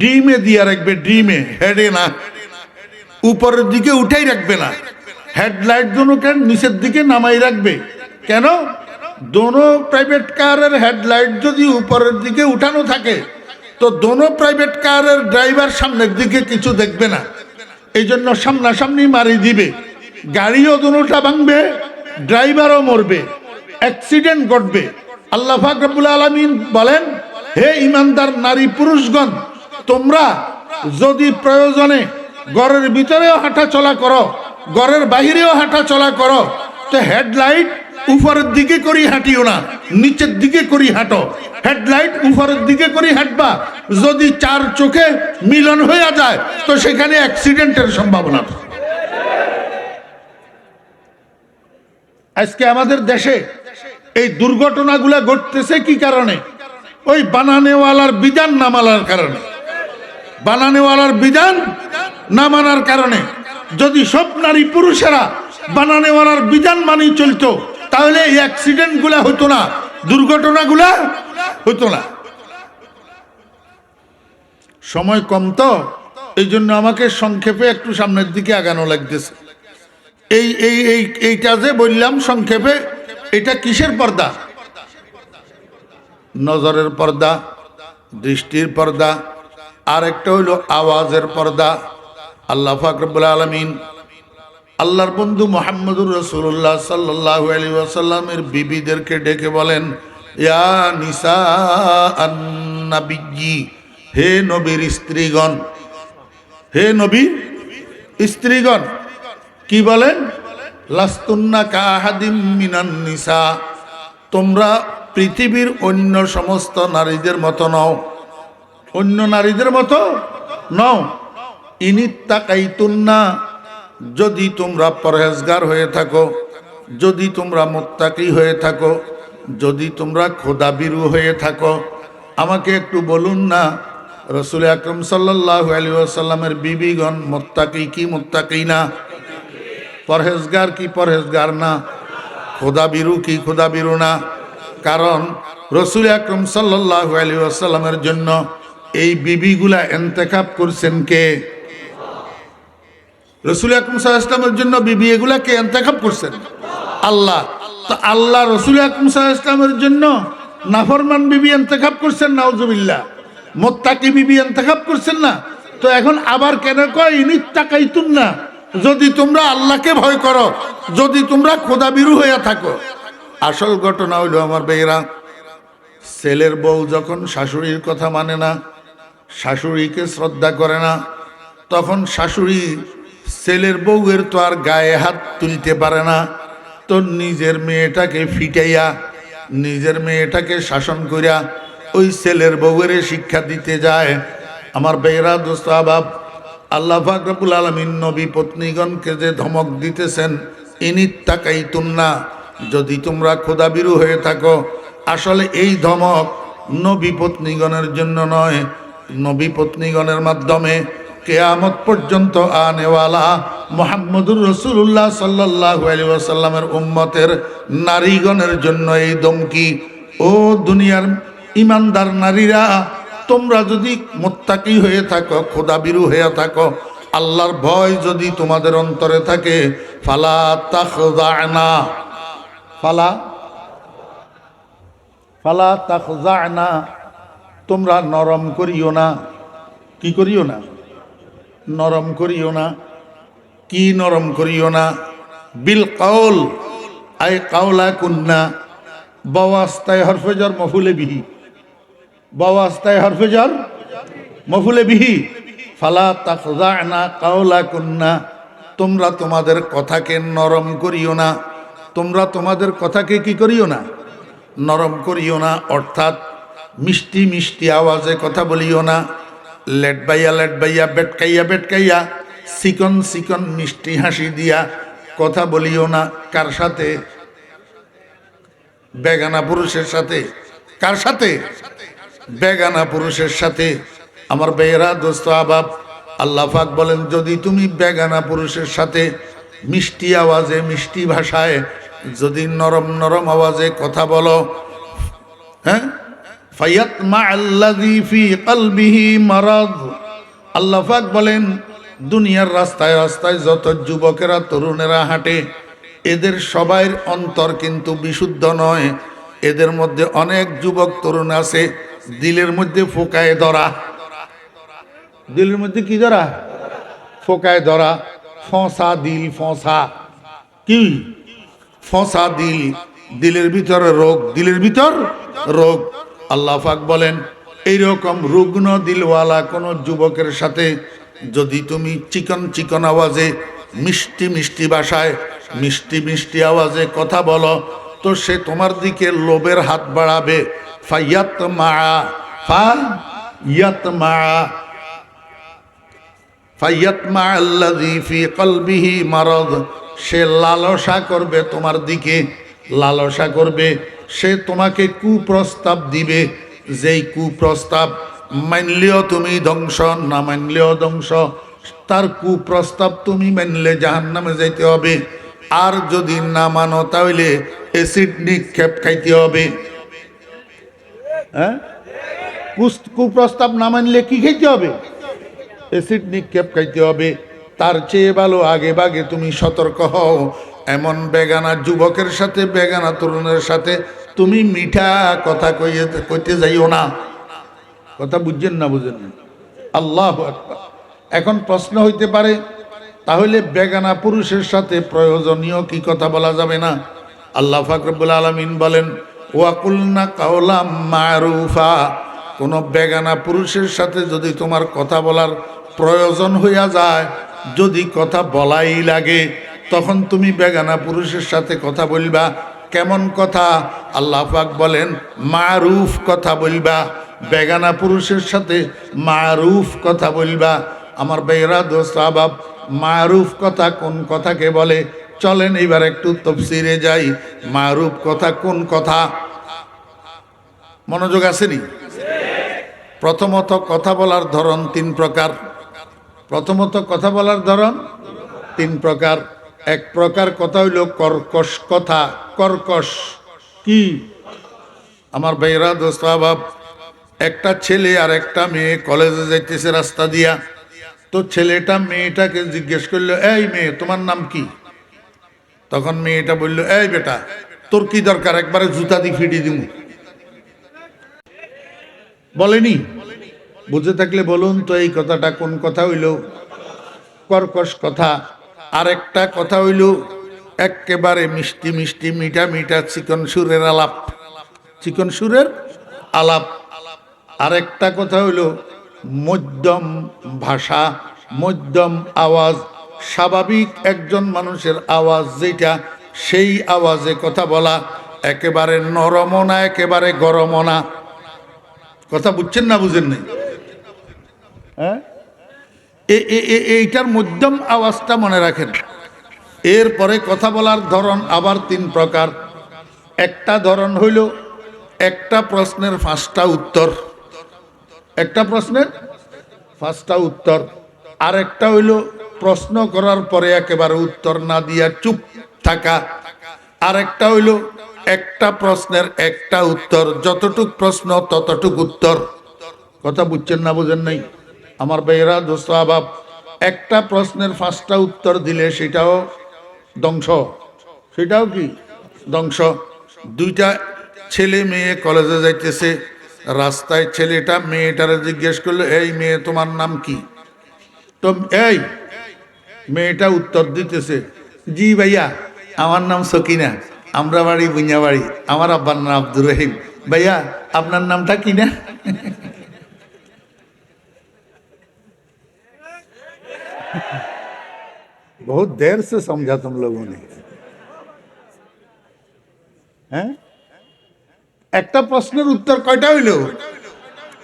ডিমে দিয়ে রাখবে, ডিমে, হেডে না, উপরের দিকে উঠাই রাখবে না। হেডলাইট দুটোকে নিচের দিকে নামাই রাখবে। কেন? দোনো প্রাইভেট কারের হেডলাইট যদি উপরের দিকে উঠানো থাকে, তো দোনো প্রাইভেট কারের ড্রাইভার সামনের দিকে কিছু দেখবে না, এই জন্য সামনাসামনি মারি দিবে। গাড়িও দুটোটা ভাঙবে, ড্রাইভারও মরবে, অ্যাক্সিডেন্ট ঘটবে। আল্লাহ পাক রব্বুল আলামিন বলেন, হে ইমানদার নারী পুরুষগণ, তোমরা যদি প্রয়োজনে ঘরের ভিতরেও হাঁটা চলা করো, ঘরের বাহিরেও হাঁটা চলা করো, তো হেডলাইট উপরের দিকে করি হাঁটিও না, নিচের দিকে করি হাঁটো। হেডলাইট উপরের দিকে করি হাঁটবা। যদি চার চোখে মিলন হয়ে যায়, তো সেখানে অ্যাক্সিডেন্টের সম্ভাবনা। আজকে আমাদের দেশে এই দুর্ঘটনাগুলো ঘটতেছে কি কারণে? ওই বানানেওয়ালার বিধান না মানার কারণে। বানানেওয়ালার বিধান না মানার কারণে। যদি সব নারী পুরুষেরা বানানেওয়ালার বিধান মানি চলতো, তাহলে এই অ্যাক্সিডেন্টগুলো হতো না, দুর্ঘটনাগুলা হতো না। সময় কম তো, এই জন্য আমাকে সংক্ষেপে একটু সামনের দিকে আগানো লাগতেছে। এইটা যে বললাম সংক্ষেপে, এটা কিসের পর্দা? নজরের পর্দা, দৃষ্টির পর্দা, আর একটা হইল আওয়াজের পর্দা। আল্লাহ পাক রব্বুল আলামিন আল্লাহর বন্ধু মুহাম্মদুর রাসূলুল্লাহ সাল্লাল্লাহু আলাইহি ওয়াসাল্লামের বিবিদেরকে ডেকে বলেন, ইয়া নিসা আন-নাবিয়্যি, হে নবীর স্ত্রীগণ, হে নবীর স্ত্রীগণ। কি বলেন? লাস্তুন্না কাহাদিম মিনান নিসা, তোমরা পৃথিবীর অন্য সমস্ত নারীদের মতো নও, অন্য নারীদের মতো নও। ইনিত্তাকাইতুন্না, যদি তোমরা পরহেজগার হয়ে থাকো, যদি তোমরা মুত্তাকি হয়ে থাকো, যদি তোমরা খোদাবিরু হয়ে থাকো। আমাকে একটু বলুন না, রাসূল আকরাম সাল্লাল্লাহু আলাইহি ওয়াসাল্লামের বিবিগণ মুত্তাকি কি মুত্তাকি না? পরহেজগার কি পরহেজগার না? খোদাবিরু কি খোদাবিরু না? কারণ রাসূল আকরাম সাল্লাল্লাহু আলাইহি ওয়াসাল্লামের জন্য এই বিবিগুলা ইন্তেখাব করছেন কে? রাসূল আকরাম সাল্লাল্লাহু আলাইহি ওয়াসাল্লামের জন্য বিবি এগুলা কে ইন্তেখাব করছেন? আল্লাহ। তো আল্লাহ রাসূল আকরাম সাল্লাল্লাহু আলাইহি ওয়াসাল্লামের জন্য নাফরমান বিবি ইন্তেখাব করছেন, নাউজুবিল্লাহ। মুত্তাকি বিবি ইন্তেখাব করছেন না। তো এখন আবার কেন কয় ইনিত্তাকাইতুন্না, যদি তোমরা আল্লাহকে ভয় করো, যদি তোমরা খোদাবিরু হয়ে থাকো। আসল ঘটনা হইল আমার ভাইয়েরা, ছেলের বউ যখন শাশুড়ির কথা মানে না, শাশুড়িকে শ্রদ্ধা করে না, তখন শাশুড়ি ছেলের বউয়ের তো আর গায়ে হাত তুলতে পারে না। তো নিজের মেয়েটাকে ফিটাইয়া, নিজের মেয়েটাকে শাসন করিয়া ওই ছেলের বউয়ের শিক্ষা দিতে যায়। আমার ভাইয়েরা, দোস্ত আবাব, আল্লাহ পাক রব্বুল আলামিন নবী পত্নীগণকে যে ধমক দিতেছেন, ইনিত্তাকাইতুন্না, যদি তোমরা খোদাবিরু হয়ে থাকো। আসলে এই ধমক নবী পত্নীগণের জন্য নয়, নবী পত্নীগণের মাধ্যমে কিয়ামত পর্যন্ত আনেওয়ালা মুহাম্মদুর রাসূলুল্লাহ সাল্লাল্লাহু আলাইহি ওয়াসাল্লামের উম্মতের নারীগণের জন্য এই ধমকি। ও দুনিয়ার ইমানদার নারীরা, তোমরা যদি মুত্তাকি হয়ে থাকো, খোদাবিরু হয়ে থাকো, আল্লাহর ভয় যদি তোমাদের অন্তরে থাকে, ফালা তাখযানা, ফালা তাখযানা, তোমরা নরম করিও না। কি করিও না? নরম করিও না। কি নরম করিও না? বিল কাউল, আই কাউলা কুন্না, বাওয়াস্তায় হরফে জর মফুলে বিহি, বাওয়াস্তায় হরফে জর মফুলে বিহি। ফালা তাখযানা কাউলা কুন্না, তোমরা তোমাদের কথাকে নরম করিও না। তোমরা তোমাদের কথাকে কি করিও না? নরম করিও না। অর্থাৎ মিষ্টি মিষ্টি আওয়াজে কথা বলিও না। লেট বাইয়া বেটকাইয়া বেটকাইয়া, চিকন চিকন মিষ্টি হাসি দিয়া কথা বলিও না। কার সাথে? বেগানা পুরুষের সাথে। কার সাথে? বেগানা পুরুষের সাথে। আমার ভাইয়েরা, দোস্ত আবাব, আল্লাহ পাক বলেন, যদি তুমি বেগানা পুরুষের সাথে মিষ্টি আওয়াজে, মিষ্টি ভাষায় যদি নরম নরম আওয়াজে কথা বলো, হ্যাঁ, ফায়াতমাআল্লাযী ফী কলবিহি মারাদ, আল্লাহ পাক বলেন, দুনিয়ার রাস্তায় রাস্তায় যত যুবকেরা তরুণেরা হাঁটে, এদের সবার অন্তর কিন্তু বিশুদ্ধ নয়। এদের মধ্যে অনেক যুবক তরুণ আছে দিলের মধ্যে ফোকায় ধরা। দিলের মধ্যে কি ধরা? ফোকায় ধরা। ফসা দিল, ফসা কি? ফসা দিল, দিলের ভিতরে রোগ, দিলের ভিতর রোগ। আল্লাহ পাক বলেন, এইরকম রুগ্ন দিলওয়ালা কোন যুবকের সাথে যদি তুমি চিকন চিকন আওয়াজে, মিষ্টি মিষ্টি ভাষায়, মিষ্টি মিষ্টি আওয়াজে কথা বলো, তো সে তোমার দিকে লোভের হাত বাড়াবে। ফায়াতমা আল্লাযী ফী কলবিহি মারাদ, সে লালসা করবে তোমার দিকে, লালসা করবে, সে তোমাকে কুপ্রস্তাব দিবে, যেই কুপ্রস্তাব মানলেও তুমি ধ্বংস, না মানলেও ধ্বংস। তার কুপ্রস্তাব তুমি মানলে জাহান্নামে যাইতে হবে, আর যদি না মানো তাহলে অ্যাসিড নিক্ষেপ খাইতে হবে। হ্যাঁ, কুপ্রস্তাব না মানলে কি খাইতে হবে? অ্যাসিড নিক্ষেপ খাইতে হবে। তার চেয়ে ভালো আগে ভাগে তুমি সতর্ক হও, এমন বেগানা যুবকের সাথে, বেগানা তরুণের সাথে তুমি মিঠা কথা কইতে যাইও না। কথা বুঝছেন না? বুঝেন না? আল্লাহু আকবার। এখন প্রশ্ন হইতে পারে, তাহলে বেগানা পুরুষের সাথে প্রয়োজনীয় কি কথা বলা যাবে না? আল্লাহ পাক রব্বুল আলামিন বলেন, ওয়াকুলনা কাওলাম মারুফা। কোনো বেগানা পুরুষের সাথে যদি তোমার কথা বলার প্রয়োজন হইয়া যায়, যদি কথা বলাই লাগে, তখন তুমি বেগানা পুরুষের সাথে কথা বলবা। কেমন কথা? আল্লাহ পাক বলেন মারুফ কথা বলবা। বেগানা পুরুষের সাথে মারুফ কথা বলবা। আমার ভাইয়েরা, দোস্ত আহবাব, মারুফ কথা কোন কথাকে বলে? চলেন এবার একটু তাফসীরে যাই। মারুফ কথা কোন কথা? মনোযোগ আসেনি? প্রথমত কথা বলার ধরন তিন প্রকার। প্রথমত কথা বলার ধরন তিন প্রকার। এক প্রকার কথা হইল কর্কশ কথা। কর্কশ কি? আমার ভাইয়েরা, দোস্ত আহবাব, একটা ছেলে আর একটা মেয়ে কলেজে যাইতেছে রাস্তা দিয়া। তো ছেলেটা মেয়েটাকে জিজ্ঞেস করলো, এই মেয়ে, তোমার নাম কি? তখন মেয়েটা বলল, এই বেটা, তোর কি দরকার, একবারে জুতা দিয়ে ফিটি দিব। বলেনি? বুঝে থাকলে বলুন তো এই কথাটা কোন কথা হইল? কর্কশ কথা। আরেকটা কথা হইল একেবারে মিষ্টি মিষ্টি, মিঠা মিঠা, চিকন সুরের আলাপ। চিকন সুরের আলাপ। আরেকটা কথা হইল মধ্যম ভাষা, মধ্যম আওয়াজ, স্বাভাবিক একজন মানুষের আওয়াজ যেটা, সেই আওয়াজে কথা বলা। একেবারে নরমও না, একেবারে গরমও না। কথা বুঝছেন না? বুঝেন নাই? হ্যাঁ, এইটার মধ্যম আওয়াজটা মনে রাখেন। এরপরে কথা বলার ধরন আবার তিন প্রকার। একটা ধরন হইল একটা প্রশ্নের 5টা উত্তর। একটা প্রশ্নের 5টা উত্তর। আরেকটা হইল প্রশ্ন করার পরে একেবারে উত্তর না দিয়া চুপ থাকা। আরেকটা হইল একটা প্রশ্নের একটা উত্তর, যতটুক প্রশ্ন ততটুক উত্তর। কথা বুঝছেন না? বুঝেন নাই? আমার ভাইয়েরা, দোস্ত আহবাব, একটা প্রশ্নের 5টা উত্তর দিলে সেটাও ধ্বংস। সেটাও কি? ধ্বংস। দুইটা ছেলে মেয়ে কলেজে যাইতেছে, রাস্তায় ছেলেটা মেয়েটারে জিজ্ঞেস করলো, এই মেয়ে, তোমার নাম কি? তো এই মেয়েটা উত্তর দিতেছে, জি ভাইয়া, আমার নাম সকিনা, আমরা বাড়ি বুইয়া বাড়ি, আমার আব্বার নাম আব্দুর রহিম। ভাইয়া, আপনার নামটা কি না? बहुत देर से समझा तुम लोगों ने। হ্যাঁ, একটা প্রশ্নের উত্তর কয়টা হইল?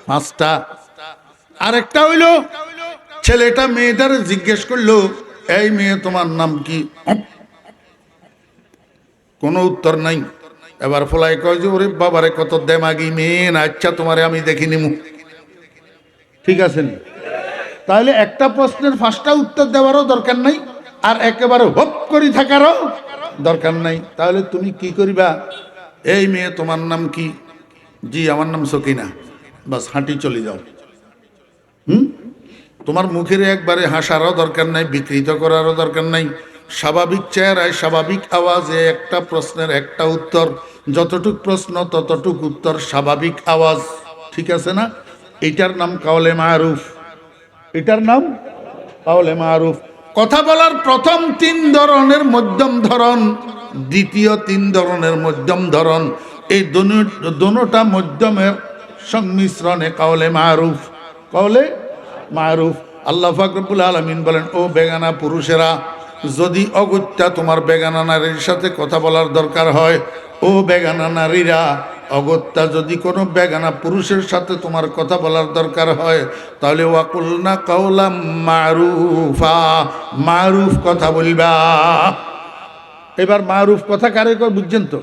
5টা। আরেকটা হইল ছেলেটা মেয়েটার জিজ্ঞেস করলো, এই মেয়ে, তোমার নাম কি? কোনো উত্তর নাই। এবার ফলাই কয় যে, ওরে বাবারে, কত দেমাগি মেয়ে না, আচ্ছা তোমারে আমি দেখিনি মুখ। ঠিক আছে? তাহলে একটা প্রশ্নের 5টা উত্তর দেওয়ারও দরকার নাই, আর একেবারে হপ করে থাকারও দরকার নাই। তাহলে তুমি কি করিবা? এই মেয়ে, তোমার নাম কি? জি, আমার নাম সকিনা। বাস, হাঁটি চলে যাও। তোমার মুখের একবারে হাসারও দরকার নাই, বিকৃত করারও দরকার নাই। স্বাভাবিক চেহারায়, স্বাভাবিক আওয়াজে একটা প্রশ্নের একটা উত্তর, যতটুক প্রশ্ন ততটুক উত্তর, স্বাভাবিক আওয়াজ। ঠিক আছে না? এটার নাম কাওলে মারুফ। এটার নাম কাওলে মারুফ। কথা বলার প্রথম 3 ধরনের মধ্যম ধরন, দ্বিতীয় 3 ধরনের মধ্যম ধরন, এই দোনোটা মধ্যমের সংমিশ্রণে কাওলে মারুফ। কাওলে মারুফ। আল্লাহ পাক রব্বুল আলামিন বলেন, ও বেগানা পুরুষেরা, যদি অগত্যা তোমার বেগানা নারীর সাথে কথা বলার দরকার হয়, ও বেগানা নারীরা, অগত্যা যদি কোনো বেগানা পুরুষের সাথে তোমার কথা বলার দরকার হয়, তাহলে ওয়াকুলনা কাওলাম মারুফা, মারুফ কথা বলবা। এবার মারুফ কথা কারে কয় বুঝছেন তো?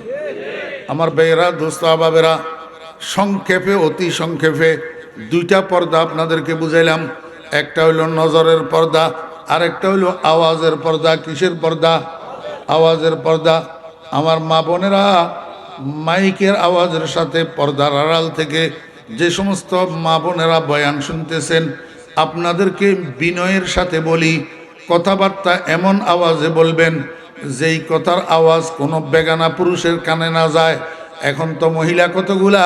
আমার ভাইয়েরা, দোস্ত আহবাবেরা, সংক্ষেপে, অতি সংক্ষেপে দুইটা পর্দা আপনাদেরকে বুঝাইলাম। একটা হইল নজরের পর্দা, আর একটা হইল আওয়াজের পর্দা। কিসের পর্দা? আওয়াজের পর্দা। আমার মা বোনেরা, মাইকের আওয়াজের সাথে পর্দার আড়াল থেকে যে সমস্ত মা বোনেরা বয়ান শুনতেছেন, আপনাদেরকে বিনয়ের সাথে বলি, কথাবার্তা এমন আওয়াজে বলবেন যেই কথার আওয়াজ কোনো বেগানা পুরুষের কানে না যায়। এখন তো মহিলা কতগুলা,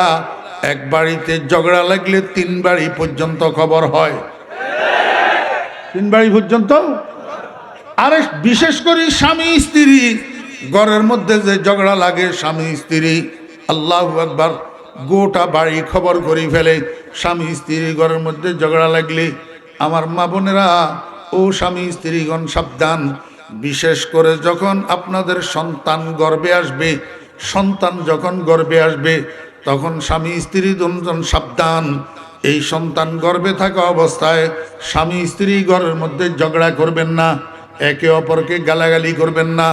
এক বাড়িতে ঝগড়া লাগলে 3 বাড়ি পর্যন্ত খবর হয়। 3 বাড়ি পর্যন্ত। আরে বিশেষ করে স্বামী স্ত্রী ঘরের মধ্যে যে ঝগড়া লাগে, স্বামী স্ত্রী, আল্লাহু আকবার, গোটা বাড়ি খবর করে ফেলে। স্বামী স্ত্রী ঘরের মধ্যে ঝগড়া লাগলে আমার মা বোনেরা ও স্বামী স্ত্রীগণ সাবধান। বিশেষ করে যখন আপনাদের সন্তান গর্ভে আসবে, সন্তান যখন গর্ভে আসবে তখন স্বামী স্ত্রী দুজন সাবধান। এই সন্তান গর্ভে থাকা অবস্থায় স্বামী স্ত্রী ঘরের মধ্যে ঝগড়া করবেন না, একে অপরকে গালাগালি করবেন না,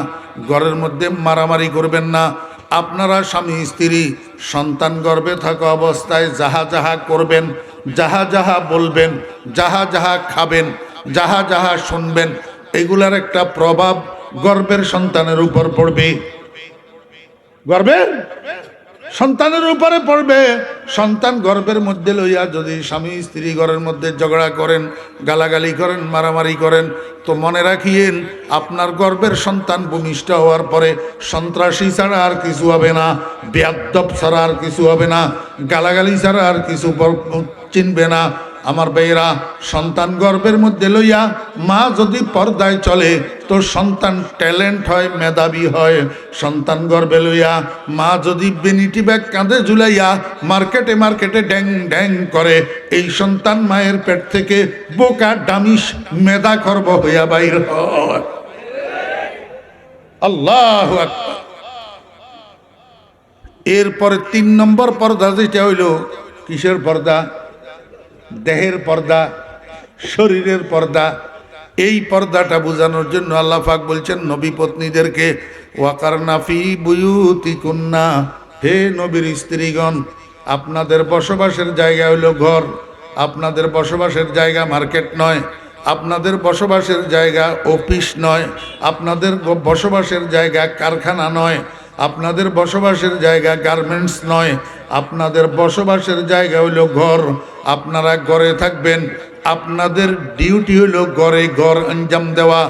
ঘরের মধ্যে মারামারি করবেন না। আপনারা স্বামী স্ত্রী সন্তান গর্ভে থাকা অবস্থায় যাহা যাহা করবেন, যাহা যাহা বলবেন, যাহা যাহা খাবেন, যাহা যাহা শুনবেন, এগুলার একটা প্রভাব গর্ভের সন্তানের উপর পড়বে। গর্ভের সন্তানের উপরে পড়বে। সন্তান গর্ভের মধ্যে লইয়া যদি স্বামী স্ত্রী ঘরের মধ্যে ঝগড়া করেন, গালাগালি করেন, মারামারি করেন, তো মনে রাখিয়েন আপনার গর্ভের সন্তান ভূমিষ্ঠ হওয়ার পরে সন্ত্রাসী ছাড়া আর কিছু হবে না, বেয়াদ্দপ ছাড়া আর কিছু হবে না, গালাগালি ছাড়া আর কিছু চিনবে না। আমার ভাইয়েরা, সন্তান গর্ভের মধ্যে লইয়া মা যদি পর্দায় চলে তো সন্তান ট্যালেন্ট হয়, মেধাবী হয়। সন্তান গর্ভে লইয়া মা যদি বেনিটি ব্যাগ কাঁধে ঝুলাইয়া মার্কেটে মার্কেটে ড্যাং ড্যাং করে, এই সন্তান মায়ের পেট থেকে বোকা ডামিস মেধা খর্ব হইয়া বাইর হয়। আল্লাহু আকবার। এরপরে 3 নম্বর পর্দা যেটা হইল, কিসের পর্দা? দেহের পর্দা, শরীরের পর্দা। এই পর্দাটা বোঝানোর জন্য আল্লাহ পাক বলছেন নবী পত্নীদেরকে, ওয়াকারনা ফি বুয়ুতিকুন্না, হে নবীর স্ত্রীগণ, আপনাদের বসবাসের জায়গা হইল ঘর। আপনাদের বসবাসের জায়গা মার্কেট নয়, আপনাদের বসবাসের জায়গা অফিস নয়, আপনাদের বসবাসের জায়গা কারখানা নয়, আপনাদের বসবাসের জায়গা গার্মেন্টস নয়, আপনাদের বসবাসের জায়গা হইল ঘর। আপনারা ঘরে থাকবেন, আপনাদের ডিউটি হইল ঘরে ঘর আঞ্জাম দেওয়া,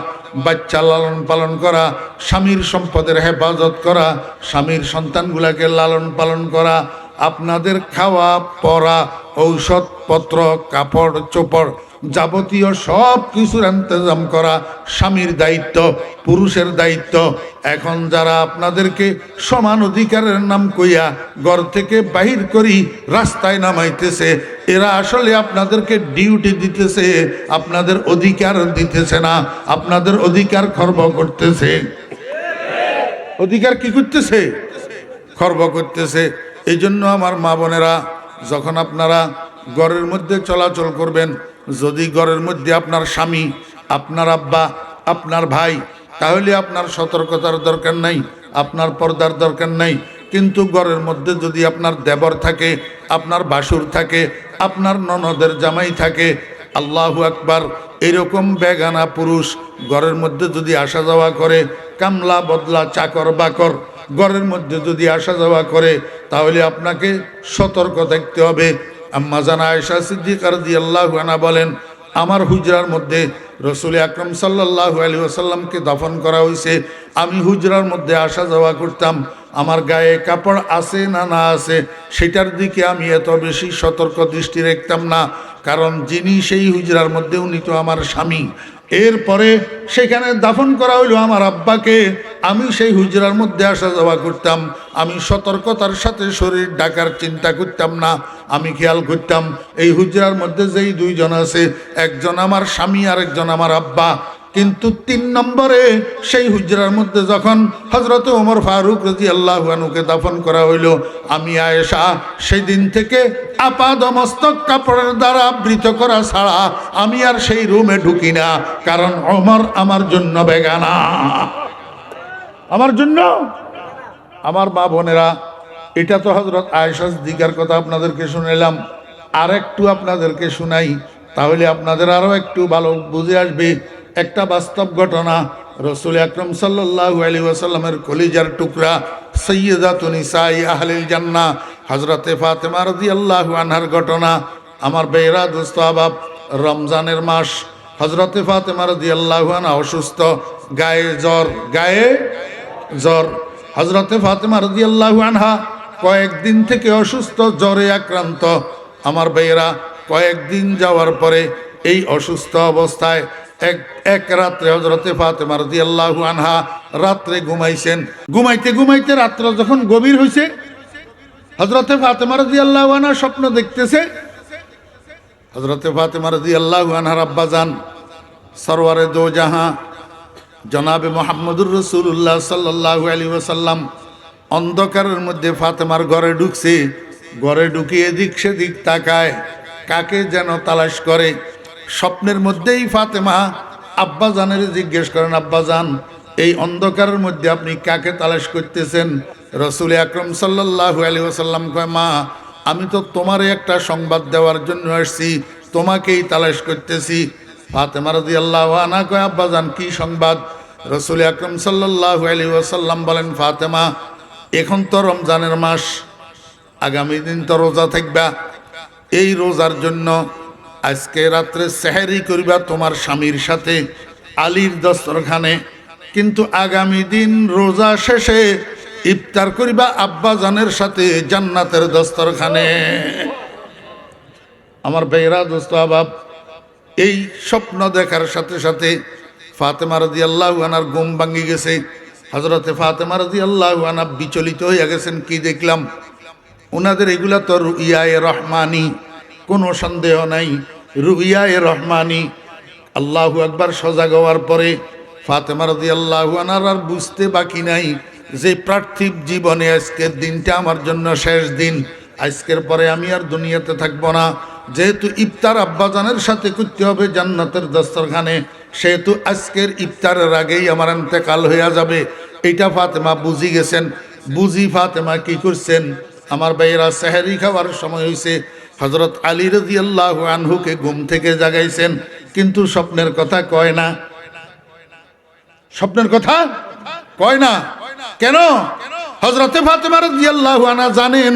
বাচ্চা লালন পালন করা, স্বামীর সম্পদের হেফাজত করা, স্বামীর সন্তানগুলাকে লালন পালন করা, আপনাদের খাওয়া পরা, ঔষধপত্র, কাপড় চোপড়, যাবতীয় সব কিছুর ইন্তজাম করা স্বামীর দায়িত্ব, পুরুষের দায়িত্ব। এখন যারা আপনাদেরকে সমান অধিকারের নাম কইয়া ঘর থেকে বাহির করি রাস্তায় নামাইতেছে, এরা আসলে আপনাদেরকে ডিউটি দিতেছে, আপনাদের অধিকার দিতেছে না, আপনাদের অধিকার খর্ব করতেছে। অধিকার কি করতেছে? খর্ব করতেছে। এই জন্য আমার মা বোনেরা, যখন আপনারা ঘরের মধ্যে চলাচল করবেন, যদি ঘরের মধ্যে আপনার স্বামী, আপনার আব্বা, আপনার ভাই, তাহলে আপনার সতর্কতার দরকার নাই, আপনার পর্দার দরকার নাই। কিন্তু ঘরের মধ্যে যদি আপনার দেবর থাকে, আপনার বাসুর থাকে, আপনার ননদের জামাই থাকে, আল্লাহু আকবার, এরকম বেগানা পুরুষ ঘরের মধ্যে যদি আসা যাওয়া করে, কামলা বদলা চাকর বাকর ঘরের মধ্যে যদি আসা যাওয়া করে, তাহলে আপনাকে সতর্ক থাকতে হবে। আম্মা জান আয়েশা সিদ্দিকা রাদিয়াল্লাহু আনহা বলেন, আমার হুজরার মধ্যে রসুল আকরাম সাল্লাল্লাহু আলাইহি ওয়াসাল্লামকে দাফন করা হয়েছে। আমি হুজরার মধ্যে আসা যাওয়া করতাম, আমার গায়ে কাপড় আছে না না আছে সেটার দিকে আমি এত বেশি সতর্ক দৃষ্টি রাখতাম না, কারণ যিনি সেই হুজরার মধ্যে উনি তো আমার স্বামী। এরপরে সেখানে দাফন করা হইল আমার আব্বাকে, আমি সেই হুজরার মধ্যে আসা যাওয়া করতাম, আমি সতর্কতার সাথে শরীর ঢাকার চিন্তা করতাম না। আমি খেয়াল করতাম এই হুজরার মধ্যে যেই 2 জন আছে, একজন আমার স্বামী আর একজন আমার আব্বা। কিন্তু 3 নম্বরে সেই হুজরার মধ্যে যখন হযরত ওমর ফারুক রাদিয়াল্লাহু আনহুকে দাফন করা হইল, আমি আয়েশা সেই দিন থেকে আপাদমস্তক কাপড়ের দ্বারা আবৃত করা ছাড়া আমি আর সেই রুমে ঢুকি না, কারণ ওমর আমার জন্য বেগানা। আমার জন্য, আমার মা বোনেরা, এটা তো হযরত আয়েশা সিদ্দিকার কথা আপনাদেরকে শুনাইলাম। আর একটু আপনাদেরকে শুনাই, তাহলে আপনাদের আরো একটু ভালো বুঝে আসবে। একটা বাস্তব ঘটনা, রাসূল আকরাম সাল্লাল্লাহু আলাইহি ওয়াসাল্লামের কলিজার টুকরা সাইয়্যিদাতুন নিসাই আহলিল জান্নাহ হযরতে ফাতেমা রাদিয়াল্লাহু আনহার ঘটনা। আমার বেরা দোস্ত আবাব, রমজানের মাস, হযরতে ফাতেমা রাদিয়াল্লাহু আনহা অসুস্থ, গায়ে জ্বর। হযরতে ফাতেমা রাদিয়াল্লাহু আনহা কয়েকদিন থেকে অসুস্থ, জ্বরে আক্রান্ত। আমার ভাইয়েরা, কয়েকদিন যাওয়ার পরে এই অসুস্থ অবস্থায় এক রাত্রে হযরতে ফাতেমা রাদিয়াল্লাহু আনহা রাত্রে ঘুমাইছেন। ঘুমাইতে রাত্র যখন গভীর হইছে, হযরতে ফাতেমা রাদিয়াল্লাহু আনহা স্বপ্ন দেখতেছে। হযরতে ফাতেমা রাদিয়াল্লাহু আনহার আব্বাজান সরওয়ারে দো জাহাঁ জনাবে মুহাম্মদুর রাসূলুল্লাহ সাল্লাল্লাহু আলাইহি ওয়াসাল্লাম অন্ধকারের মধ্যে ফাতেমার ঘরে ঢুকছে। ঘরে ঢুকে এদিক সেদিক তাকায়, কাকে যেন তালাশ করে। স্বপ্নের মধ্যেই ফাতেমা আব্বাজানের জিজ্ঞেস করেন, আব্বাজান, এই অন্ধকারের মধ্যে আপনি কাকে তালাশ করতেছেন? রাসূল আকরাম সাল্লাল্লাহু আলাইহি ওয়াসাল্লাম কয়, মা, আমি তো তোমারই একটা সংবাদ দেওয়ার জন্য আসছি, তোমাকেই তালাশ করতেছি। ফাতেমা রাদিয়াল্লাহু আনহা কয়, আব্বাজান, কি সংবাদ? রাসূল আকরাম সাল্লাল্লাহু আলাইহি ওয়াসাল্লাম বলেন, ফাতেমা, এখন তো রমজানের মাস, আগামী দিন তো রোজা থাকবা। এই রোজার জন্য আজকে রাত্রে সেহরি করিবা তোমার স্বামীর সাথে আলীর দস্তরখানে, কিন্তু আগামী দিন রোজা শেষে ইফতার করিবা আব্বাজানের সাথে জান্নাতের দস্তরখানে। আমার ভাইরা, দোস্ত আবাব, এই স্বপ্ন দেখার সাথে সাথে ফাতেমা রাদিয়াল্লাহু আনহার ঘুম ভাঙি গেছে। হযরতে ফাতেমা রাদিয়াল্লাহু আনহা বিচলিত হয়ে গেছেন, কি দেখলাম? ওনাদের এগুলা তো রুইয়ায়ে রহমানি, কোনো সন্দেহ নাই, রুইয়ায়ে রহমানি। আল্লাহু আকবার সজাগ হওয়ার পরে ফাতেমা রাদিয়াল্লাহু আনহার আর বুঝতে বাকি নাই যে পার্থিব জীবনে আজকের দিনটা আমার জন্য শেষ দিন, আজকের পরে আমি আর দুনিয়াতে থাকবো না। যেহেতু ইফতার আব্বাজানের সাথে করতে হবে জান্নাতের দস্তরখানে, সেহেতু আজকের ইফতারের আগেই আমার ইন্তেকাল হয়ে যাবে। এইটা ফাতেমা বুঝি গেছেন। বুঝি ফাতেমা কি করছেন? আমার ভাইয়েরা, সেহরি খাওয়ার সময় হয়েছে। হযরত আলী রাদিয়াল্লাহু আনহুকে ঘুম থেকে জাগাইছেন, কিন্তু স্বপ্নের কথা কয় না। স্বপ্নের কথা কয় না কেন? হযরতে ফাতেমা রাদিয়াল্লাহু আনহা জানেন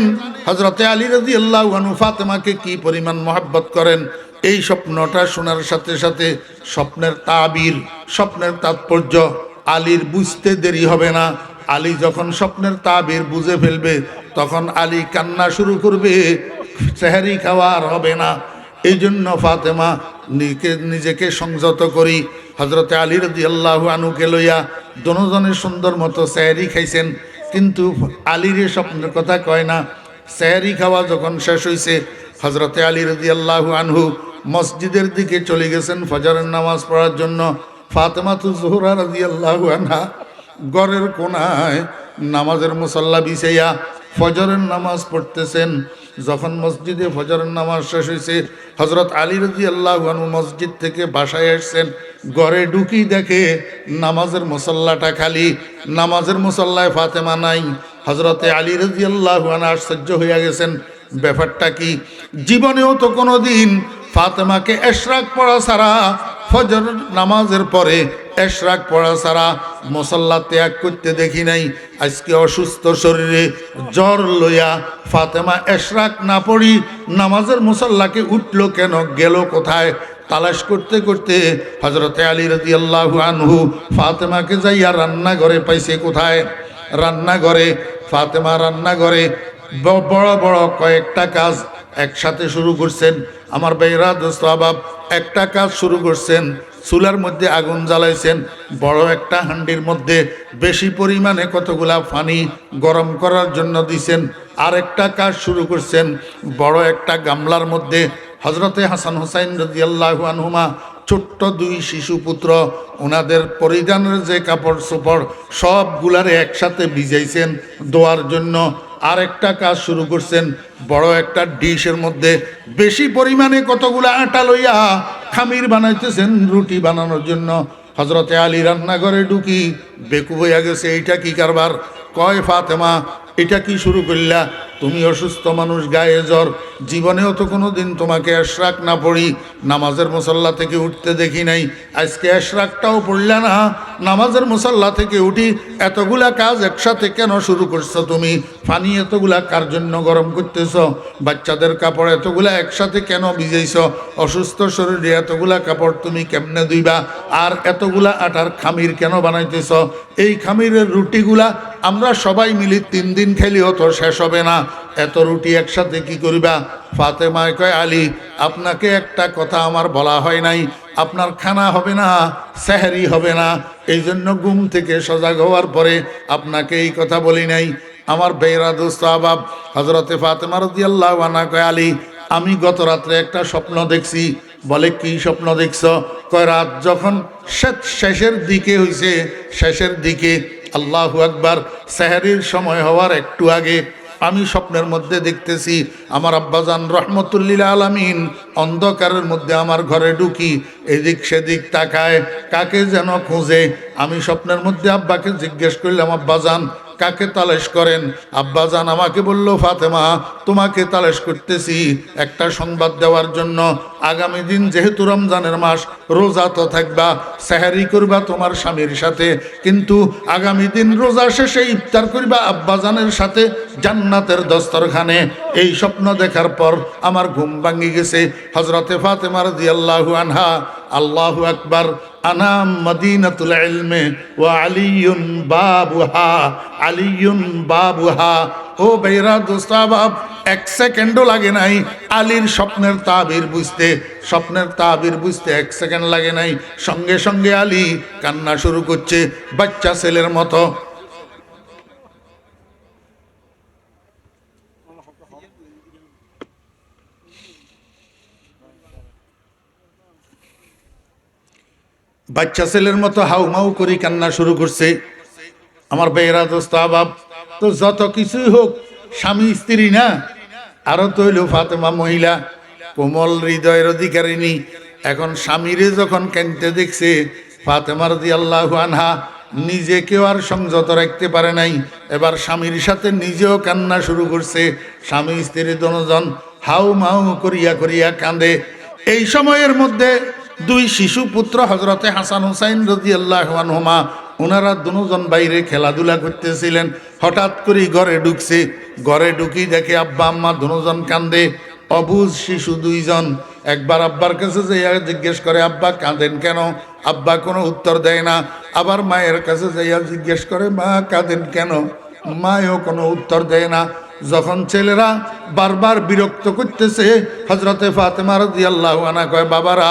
হযরতে আলী রাদিয়াল্লাহু আনহু ফাতেমাকে কি পরিমাণ মহব্বত করেন। এই স্বপ্নটা শোনার সাথে সাথে স্বপ্নের তাবির, স্বপ্নের তাৎপর্য আলীর বুঝতে দেরি হবে না। আলী যখন স্বপ্নের তাবির বুঝে ফেলবে, তখন আলী কান্না শুরু করবে, সেহরি খাওয়ার হবে না। এই জন্য ফাতেমা নিজেকে সংযত করি। হযরতে আলী রাদিয়াল্লাহু আনহুকে লইয়া দনোজনের সুন্দর মতো সেহরি খাইছেন, কিন্তু আলীর স্বপ্নের কথা কয় না। সেহরি খাওয়া যখন শেষ হয়েছে, হযরতে আলী রাদিয়াল্লাহু আনহু মসজিদের দিকে চলে গেছেন ফজরের নামাজ পড়ার জন্য। ফাতেমাতুজ জোহরা রাদিয়াল্লাহু আনহা ঘরের কোনায় নামাজের মুসল্লা বিছাইয়া ফজরের নামাজ পড়তেছেন। যখন মসজিদে ফজরের নামাজ শেষ হয়েছে, হযরত আলী রাদিয়াল্লাহু আনহু মসজিদ থেকে বাসায় আসছেন। ঘরে ঢুকি দেখে নামাজের মুসল্লাটা খালি, নামাজের মুসল্লায় ফাতেমা নাই। হযরতে আলী রাদিয়াল্লাহু আনহু আশ্চর্য হইয়া গেছেন, ব্যাপারটা কি? জীবনেও তো কোনোদিন ফাতেমাকে ইশরাক পড়া ছাড়া, ফজর নামাজের পরে ইশরাক পড়া ছাড়া মুসল্লা ত্যাগ করতে দেখি নাই। আজকে অসুস্থ শরীরে জ্বর লইয়া ফাতেমা ইশরাক না পড়ি নামাজের মুসল্লাকে উঠলো কেন, গেল কোথায়? তালাশ করতে করতে হযরতে আলী রাদিয়াল্লাহু আনহু ফাতেমাকে যাইয়া রান্নাঘরে পাইছে। কোথায়? রান্নাঘরে। ফাতেমা রান্নাঘরে বড় বড় কয়েকটা কাজ একসাথে শুরু করছেন। আমার ভাইরা, দোস্ত আবাব, একটা কাজ শুরু করছেন, চুলার মধ্যে আগুন জ্বালাইছেন। বড় একটা হান্ডির মধ্যে বেশি পরিমাণে কতগুলা পানি গরম করার জন্য দিছেন। আর একটা কাজ শুরু করছেন, বড় একটা গামলার মধ্যে হযরতে হাসান হুসাইন রাদিয়াল্লাহু আনহুমা, ছোট্ট দুই শিশু পুত্র, ওনাদের পরিধানের যে কাপড় চোপড় সবগুলারে একসাথে ভিজাইছেন দোয়ার জন্য। আর একটা কাজ শুরু করছেন, বড় একটা ডিশের মধ্যে বেশি পরিমাণে কতগুলা আটা লইয়া খামির বানাইতেছেন রুটি বানানোর জন্য। হজরতে আলী রান্নাঘরে ঢুকি, বেকুব হইয়া গেছে, এইটা কি কারবার? কয় ফাতেমা এটা কি শুরু করলা? তুমি অসুস্থ মানুষ, গায়ে জ্বর, জীবনেও তো কোনো দিন তোমাকে এশরাক না পড়ি নামাজের মুসাল্লা থেকে উঠতে দেখি নাই, আজকে এশরাকটাও পড়লা না, নামাজের মুসাল্লা থেকে উঠি, এতগুলা কাজ একসাথে কেন শুরু করছো তুমি? পানি এতগুলা কার জন্য গরম করতেছ? বাচ্চাদের কাপড় এতগুলা একসাথে কেন ভিজাইছ? অসুস্থ শরীরে এতগুলা কাপড় তুমি কেমনে ধুইবা? আর এতগুলা আটার খামির কেন বানাইতেছ? এই খামিরের রুটিগুলা আমরা সবাই মিলি 3 দিন খেলেও তো শেষ হবে না, এত রুটি একসাথে কি করিবা? ফাতেমায় কয়, আলী আপনাকে একটা কথা আমার বলা হয় নাই, আপনার খানা হবে না, সেহরি হবে না, এই জন্য ঘুম থেকে সজাগ হওয়ার পরে আপনাকে এই কথা বলি নাই। আমার বেরা দোস্ত আবাব হজরতে ফাতেমা রাদিয়াল্লাহু আনহা কয়, আলী আমি গত রাত্রে একটা স্বপ্ন দেখছি। বলে কি স্বপ্ন দেখছ? কয় রাত যখন শেষের দিকে হইছে, শেষের দিকে, আল্লাহু আকবার, সেহরির সময় হওয়ার একটু আগে আমি স্বপ্নের মধ্যে দেখতেছি আমার আব্বাজান রহমতুল্লিল আলামিন অন্ধকারের মধ্যে আমার ঘরে ঢুকি, এদিক সেদিক তাকায়, কাকে যেন খোঁজে। আমি স্বপ্নের মধ্যে আব্বাকে জিজ্ঞেস করলাম, আব্বাজান কাকে তালাশ করেন? আব্বাজান আমাকে বলল, ফাতেমা তোমাকে তালাশ করতেছি একটা সংবাদ দেওয়ার জন্য। আগামী দিন যেহেতু রমজানের মাস, রোজা তো থাকবা, সেহরি করবা তোমার স্বামীর সাথে, কিন্তু আগামী দিন রোজা শেষে ইফতার করবা আব্বাজানের সাথে জান্নাতের দস্তরখানে। এই স্বপ্ন দেখার পর আমার ঘুম ভাঙি গেছে। হযরতে ফাতেমা রাদিয়াল্লাহু আনহা, আল্লাহু আকবার, আনা মদিনাতুল ইলমে ওয়া আলিয়ুন বাবুহা, আলিয়ুন বাবুহা। ও বেরা দোস্তাবাব, 1 সেকেন্ডও লাগে নাই আলীর স্বপ্নের তাবির বুঝতে, স্বপ্নের তাবির বুঝতে 1 সেকেন্ড লাগে নাই। সঙ্গে সঙ্গে আলী কান্না শুরু করছে বাচ্চা ছেলের মতো। বাচ্চা ছেলের মতো হাউমাউ করি কান্না শুরু করছে। আমার বেরা দোস্ত আবাব, তো যত কিছুই হোক স্বামী স্ত্রী না, আরো তো হইল ফাতেমা মহিলা, কোমল হৃদয়ের অধিকারিণী। এখন স্বামীরে যখন কাঁদতে দেখছে, ফাতেমা রাদিয়াল্লাহু আনহা নিজেকেও আর সংযত রাখতে পারে নাই, এবার স্বামীর সাথে নিজেও কান্না শুরু করছে। স্বামী স্ত্রী দুজন হাউ মাউ করিয়া করিয়া কাঁদে। এই সময়ের মধ্যে 2 শিশু পুত্র হযরতে হাসান হুসাইন রাদিয়াল্লাহু আনহুমা, ওনারা দুজন বাইরে খেলাধুলা করতেছিলেন। হঠাৎ করে ঘরে ঢুকছে, ঘরে ঢুকি দেখে আব্বা আম্মা দুজন কান্দে। অবুঝ শিশু 2 জন একবার আব্বার কাছে যাইয়া জিজ্ঞেস করে, আব্বা কাঁদেন কেন? আব্বা কোনো উত্তর দেয় না। আবার মায়ের কাছে যাইয়া জিজ্ঞেস করে, মা কাঁদেন কেন? মায়ও কোনো উত্তর দেয় না। যখন ছেলেরা বারবার বিরক্ত করতেছে, হযরতে ফাতেমা রাদিয়াল্লাহু আনহা কয়, বাবারা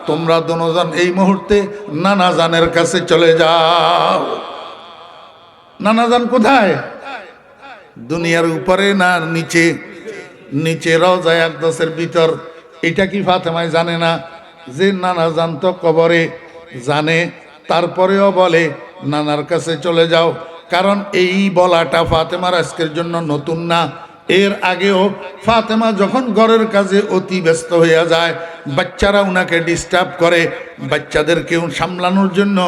তোমরা দুজন এই মুহূর্তে নানা জানের কাছে চলে যাও। নানা জান কোথায়? দুনিয়ার উপরে না নিচে? নিচে রওজায়ে আকদাসের ভিতর। এটা কি ফাতেমায় জানে না যে নানা জান তো কবরে? জানে, তারপরেও বলে নানার কাছে চলে যাও। কারণ এই বলাটা ফাতেমার আজকের জন্য নতুন না। এর আগেও ফাতেমা যখন ঘরের কাজে অতি ব্যস্ত হইয়া যায়, বাচ্চারা উনাকে ডিস্টার্ব করে, বাচ্চাদেরকেও সামলানোর জন্য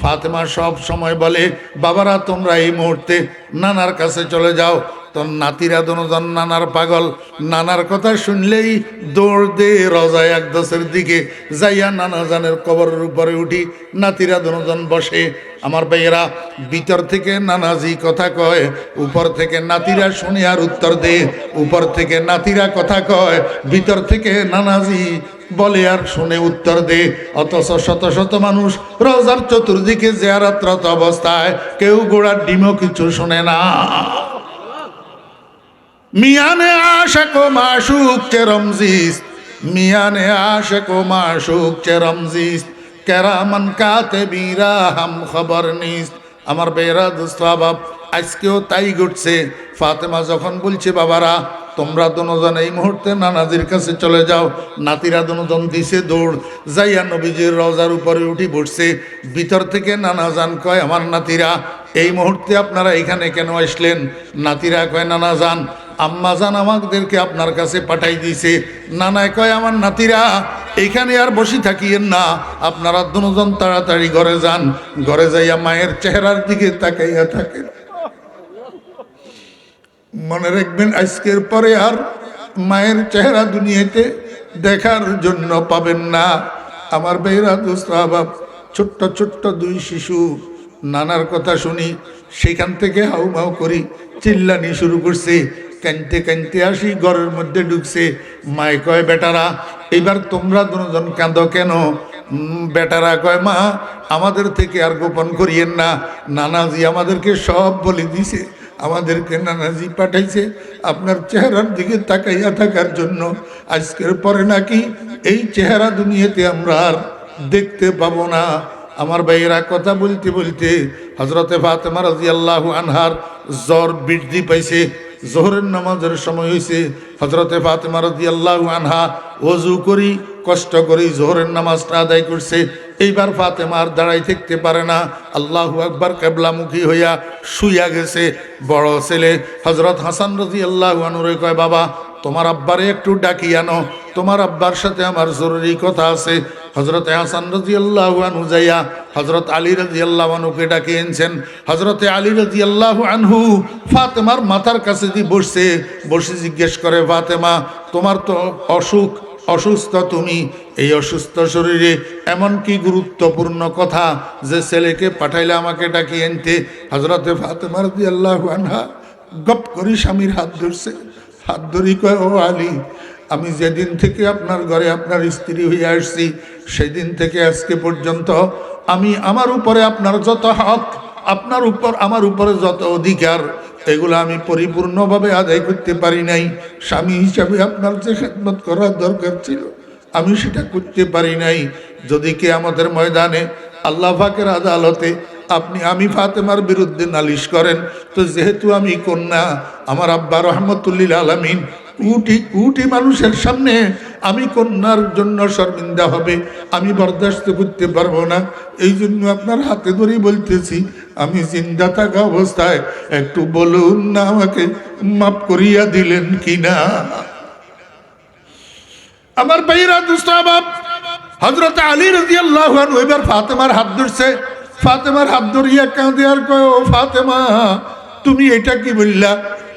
ফাতেমা সব সময় বলে, বাবারা তোমরা এই মুহূর্তে নানার কাছে চলে যাও। তো নাতিরা দুজন নানার পাগল, নানার কথা শুনলেই দৌড় দে রওজায়ে আকদাসের দিকে যাইয়া নানা জানের কবরের উপরে উঠি। নাতিরা দুজন বসে। আমার ভাইয়েরা, ভিতর থেকে নানাজি কথা কয়, উপর থেকে নাতিরা শুনে আর উত্তর দে। উপর থেকে নাতিরা কথা কয়, ভিতর থেকে নানাজি বলে আর শুনে উত্তর দে। অথচ শত শত মানুষ রওজার চতুর্দিকে জিয়ারতরত অবস্থায় কেউ গোড়ার ডিমও কিছু শোনে না। মিয়ানে আশিক ও মাশুক চে রমজিস, মিয়ানে আশিক ও মাশুক চে রমজিস, কেরামান কাতিবিরা হাম খবর নিস। আমার বেরা দোস্ত আবাব, আজকেও তাই ঘটছে। ফাতেমা যখন বলছে, বাবারা তোমরা দুজন এই মুহূর্তে নানাজির কাছে চলে যাও, নাতিরা দুজন দিছে দৌড়, যাইয়া নবীজির রওজার উপরে উঠি বসছে। ভিতর থেকে নানা জান কয়, আমার নাতিরা এই মুহূর্তে আপনারা এখানে কেন আসলেন? নাতিরা কয়, নানা জান আম্মাজান আমাদেরকে আপনার কাছে পাঠাই দিয়েছে। নানায় কয় আমার নাতিরা এইখানে আর বসে থাকিয়েন না, আপনারা দুজন তাড়াতাড়ি ঘরে যান, ঘরে যাইয়া মায়ের চেহারার দিকে তাকাইয়া থাকেন। মনে রাখবেন আজকের পরে আর মায়ের চেহারা দুনিয়াতে দেখার জন্য পাবেন না। আমার বেহরা দোস্ত আহবাব, ছোট্ট ছোট্ট দুই শিশু, নানার কথা শুনি সেখান থেকে হাউমাউ করি চিল্লানি শুরু করছে। কানতে কানতে আসি ঘরের মধ্যে ঢুকছে। মায় কয় বেটারা এবার তোমরা দুজন কাঁদো কেন? বেটারা কয় মা আমাদের থেকে আর গোপন করিয়েন না, নানাজি আমাদেরকে সব বলে দিছে, আমাদেরকে নানাজি পাঠাইছে আপনার চেহারার দিকে তাকাইয়া থাকার জন্য। আজকের পরে নাকি এই চেহারা দুনিয়াতে আমরা আর দেখতে পাবো না। আমার ভাইয়েরা কথা বলতে বলতে হযরতে ফাতেমা রাদিয়াল্লাহু আনহার জ্বর বৃদ্ধি পাইছে। জোহরের নামাজের সময় হয়েছে। হযরতে ফাতেমা রাদিয়াল্লাহু আনহা ওযু করি কষ্ট করে জোহরের নামাজটা আদায় করছে। এইবার ফাতেমা আর দাঁড়াই থাকতে পারে না, আল্লাহু আকবার কিবলামুখী হইয়া শুইয়া গেছে। বড় ছেলে হযরত হাসান রাদিয়াল্লাহু আনহু কয় বাবা তোমার আব্বারে একটু ডাকি আনো, তোমার আব্বার সাথে আমার জরুরি কথা আছে। হযরতে হাসান রাদিয়াল্লাহু আনহু যাইয়া হযরত আলী রাদিয়াল্লাহু আনহুকে ডাকি এনেছেন। হযরতে আলী রাদিয়াল্লাহু আনহু ফাতেমার মাথার কাছে দিয়ে বসছে, বসে জিজ্ঞেস করে ফাতেমা তোমার তো অসুস্থ, তুমি এই অসুস্থ শরীরে এমন কি গুরুত্বপূর্ণ কথা যে ছেলেকে পাঠাইলে আমাকে ডাকি আনতে? হযরতে ফাতেমা রাদিয়াল্লাহু আনহা গপ করে স্বামীর হাত ধরছে। হাত ধরি কয় ও আলী, আমি যেদিন থেকে আপনার ঘরে আপনার স্ত্রী হয়ে আসছি সেদিন থেকে আজকে পর্যন্ত আমি আমার উপরে আপনার যত হক, আপনার উপর আমার উপরে যত অধিকার, এগুলো আমি পরিপূর্ণভাবে আদায় করতে পারি নাই। স্বামী হিসাবে আপনার যে খেদমত করার দরকার ছিল আমি সেটা করতে পারি নাই। যদি কে আমাদের ময়দানে আল্লাহ পাকের আদালতে আমি ফাতেমার বিরুদ্ধে নালিশ করেন, তো যেহেতু আমি কন্যা, আমার আব্বা রহমতুল্লিল আলামিন কোটি মানুষের সামনে আমি কন্যার জন্য শর্মিন্দা হবে, আমি বরদাস্ত করতে পারবো না। এই জন্য আপনার হাতে ধরেই বলতেছি, আমি জিন্দা থাকা অবস্থায় একটু বলুন না আমাকে মাফ করিয়া দিলেন কিনা। আমার ভাইরা দুষ্ট বাপ হযরত আলী রাদিয়াল্লাহু আনহু এবার ফাতেমার হাত ধরছে। ফাতেমার হাত ধরিয়া কাঁদে আর কয় ও ফাতেমা তুমি এটা কি বললা?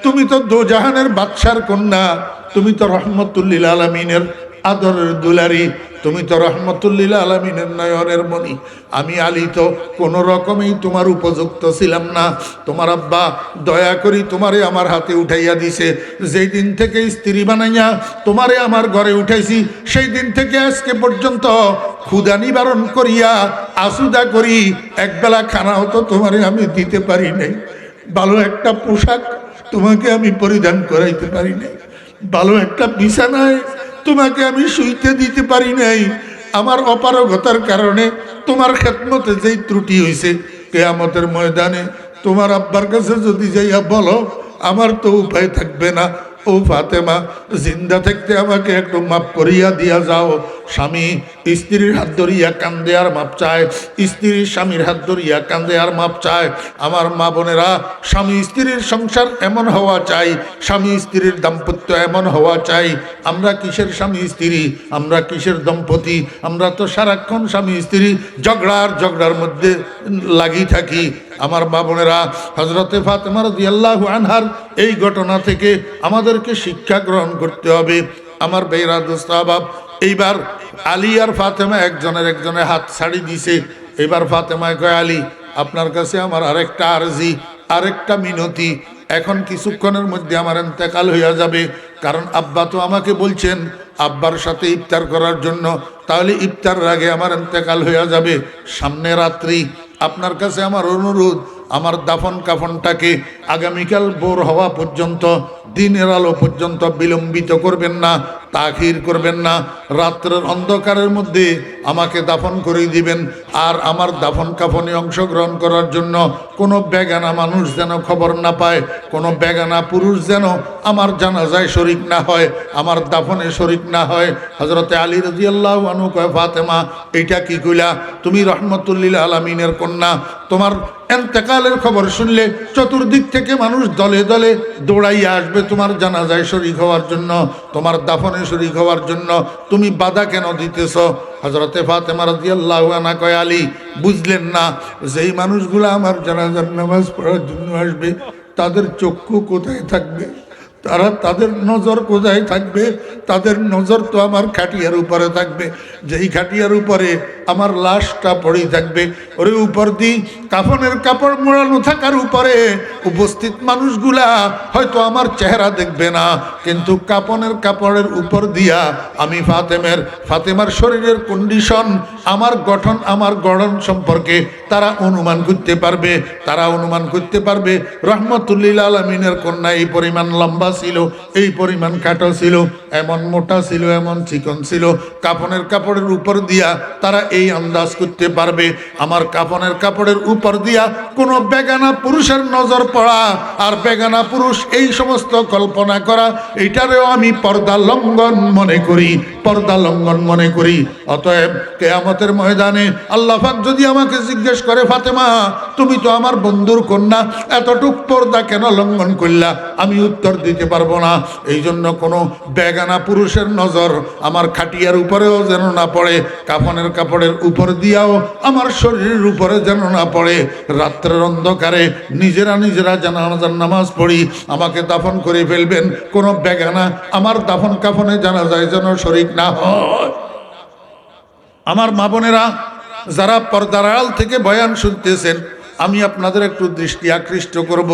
তুমি তো দোজাহানের বাদশার কন্যা, তুমি তো রহমতুল্লিল আলামিনের আদরের দুলারি, তুমি তো রহমতুল্লিল আলামিনের নয়নের মণি। আমি আলী তো কোনো রকমেই তোমার উপযুক্ত ছিলাম না। তোমার আব্বা দয়া করি তোমারে আমার হাতে উঠাইয়া দিছে। যেই দিন থেকে স্ত্রী বানাইয়া তোমারে আমার ঘরে উঠাইছি সেই দিন থেকে আজকে পর্যন্ত ক্ষুধা নিবারণ করিয়া আসুদা করি একবেলা খানাও তো তোমারে আমি দিতে পারি নাই। ভালো একটা পোশাক তোমাকে আমি পরিধান করাইতে পারি নাই। ভালো একটা বিছানায় তোমাকে আমি শুইতে দিতে পারি নাই। আমার অপারগতার কারণে তোমার খেদমতে যেই ত্রুটি হয়েছে, কিয়ামতের ময়দানে তোমার আব্বার কাছে যদি যাইয়া বলো আমার তো উপায় থাকবে না। ও ফাতেমা জিন্দা থাকতে আমাকে একটু মাপ করিয়া দিয়া যাও। স্বামী স্ত্রীর হাত ধরিয়া কান্দে আর মাপ চায়, স্ত্রীর স্বামীর হাত ধরিয়া কান্দে আর মাপ চায়। আমার মা বোনেরা, স্বামী স্ত্রীর সংসার এমন হওয়া চাই, স্বামী স্ত্রীর দাম্পত্য এমন হওয়া চাই। আমরা কিসের স্বামী স্ত্রী, আমরা কিসের দম্পতি? আমরা তো সারাক্ষণ স্বামী স্ত্রী ঝগড়ার মধ্যে লাগি থাকি। আমার মা বোনেরা, হযরতে ফাতেমা রাদিয়াল্লাহু আনহার এই ঘটনা থেকে আমাদেরকে শিক্ষা গ্রহণ করতে হবে। আমার ভাইরা দোস্ত আহবাব, এইবার আলী আর ফাতেমা একজনের হাত ছাড়ি দিছে। এবার ফাতেমায় কয় আলী আপনার কাছে আমার আরেকটা আরজি, আরেকটা মিনতি। এখন কিছুক্ষণের মধ্যে আমার ইন্তেকাল হইয়া যাবে, কারণ আব্বা তো আমাকে বলছেন আব্বার সাথে ইফতার করার জন্য, তাহলে ইফতারের আগে আমার ইন্তেকাল হইয়া যাবে। সামনে রাত্রি, আপনার কাছে আমার অনুরোধ, আমার দাফন কাফনটাকে আগামীকাল ভোর হওয়া পর্যন্ত, দিনের আলো পর্যন্ত বিলম্বিত করবেন না। তাখির করবেন না। রাত্রের অন্ধকারের মধ্যে আমাকে দাফন করে দিবেন। আর আমার দাফন কাফনে অংশগ্রহণ করার জন্য কোনো বেগানা মানুষ যেন খবর না পায়, কোনো বেগানা পুরুষ যেন আমার জানাজায় শরিক না হয়, আমার দাফনে শরিক না হয়। হযরতে আলী রাদিয়াল্লাহু আনহু কয়, ফাতেমা এইটা কি কইলা? তুমি রহমতুল্লিল আলামিনের কন্যা, তোমার এন্তেকালের খবর শুনলে চতুর্দিক থেকে মানুষ দলে দলে দৌড়াইয়া আসবে তোমার জানাজায় শরীক হওয়ার জন্য, তোমার দাফনে শরীক হওয়ার জন্য। তুমি বাধা কেন দিতেছ? হযরতে ফাতেমা রাদিয়াল্লাহু আনহা কয়, আলী বুঝলেন না, যেই মানুষগুলো আমার জানাজার নামাজ পড়ার জন্য আসবে তাদের চক্ষু কোথায় থাকবে, তাদের নজর কোথায় থাকবে? তাদের নজর তো আমার খাটিয়ার উপরে থাকবে। যেই খাটিয়ার উপরে আমার লাশটা পড়ে থাকবে, ওরে উপর দিয়ে কাফনের কাপড় মোড়ানো থাকার উপরে উপস্থিত মানুষগুলা হয়তো আমার চেহারা দেখবে না, কিন্তু কাফনের কাপড়ের উপর দিয়া আমি ফাতেমার শরীরের কন্ডিশন, আমার গঠন, আমার গড়ন সম্পর্কে তারা অনুমান করতে পারবে। তারা অনুমান করতে পারবে রহমতুল্লিল আলামিনের কন্যা এই পরিমাণ লম্বা ছিল, এই পরিমাণ কাটা ছিল, এমন মোটা ছিল, এমন চিকন ছিল। কাফনের কাপড়ের উপর দিয়া তারা এই আন্দাজ করতে পারবে। আমার কাফনের কাপড়ের উপর দিয়া কোনো বেগানা পুরুষের নজর পড়া আর বেগানা পুরুষ এই সমস্ত কল্পনা করা, এটারেও আমি পর্দা লঙ্ঘন মনে করি, পর্দা লঙ্ঘন মনে করি। অতএব কিয়ামতের ময়দানে আল্লাহ পাক যদি আমাকে জিজ্ঞেস করে, ফাতেমা তুমি তো আমার বন্ধুর কন্যা, এতটুক পর্দা কেন লঙ্ঘন করলা? আমি উত্তর দিতে পারবো না। এই জন্য কোনো বেগানা পুরুষের নজর আমার খাটিয়ার উপরেও যেন না পড়ে, কাফনের কাপড়ের উপর দিয়াও আমার শরীরের উপরে যেন না পড়ে। রাত্রের অন্ধকারে নিজেরা জানাজার নামাজ পড়ি, আমাকে দাফন করে ফেলবেন, কোনো বেগানা আমার দাফন কাফনে জানাজায় যেন শরীক না হয়। আমার মা বোনেরা যারা পর্দার আড়াল থেকে বয়ান শুনতেছেন, আমি আপনাদের একটু দৃষ্টি আকৃষ্ট করব।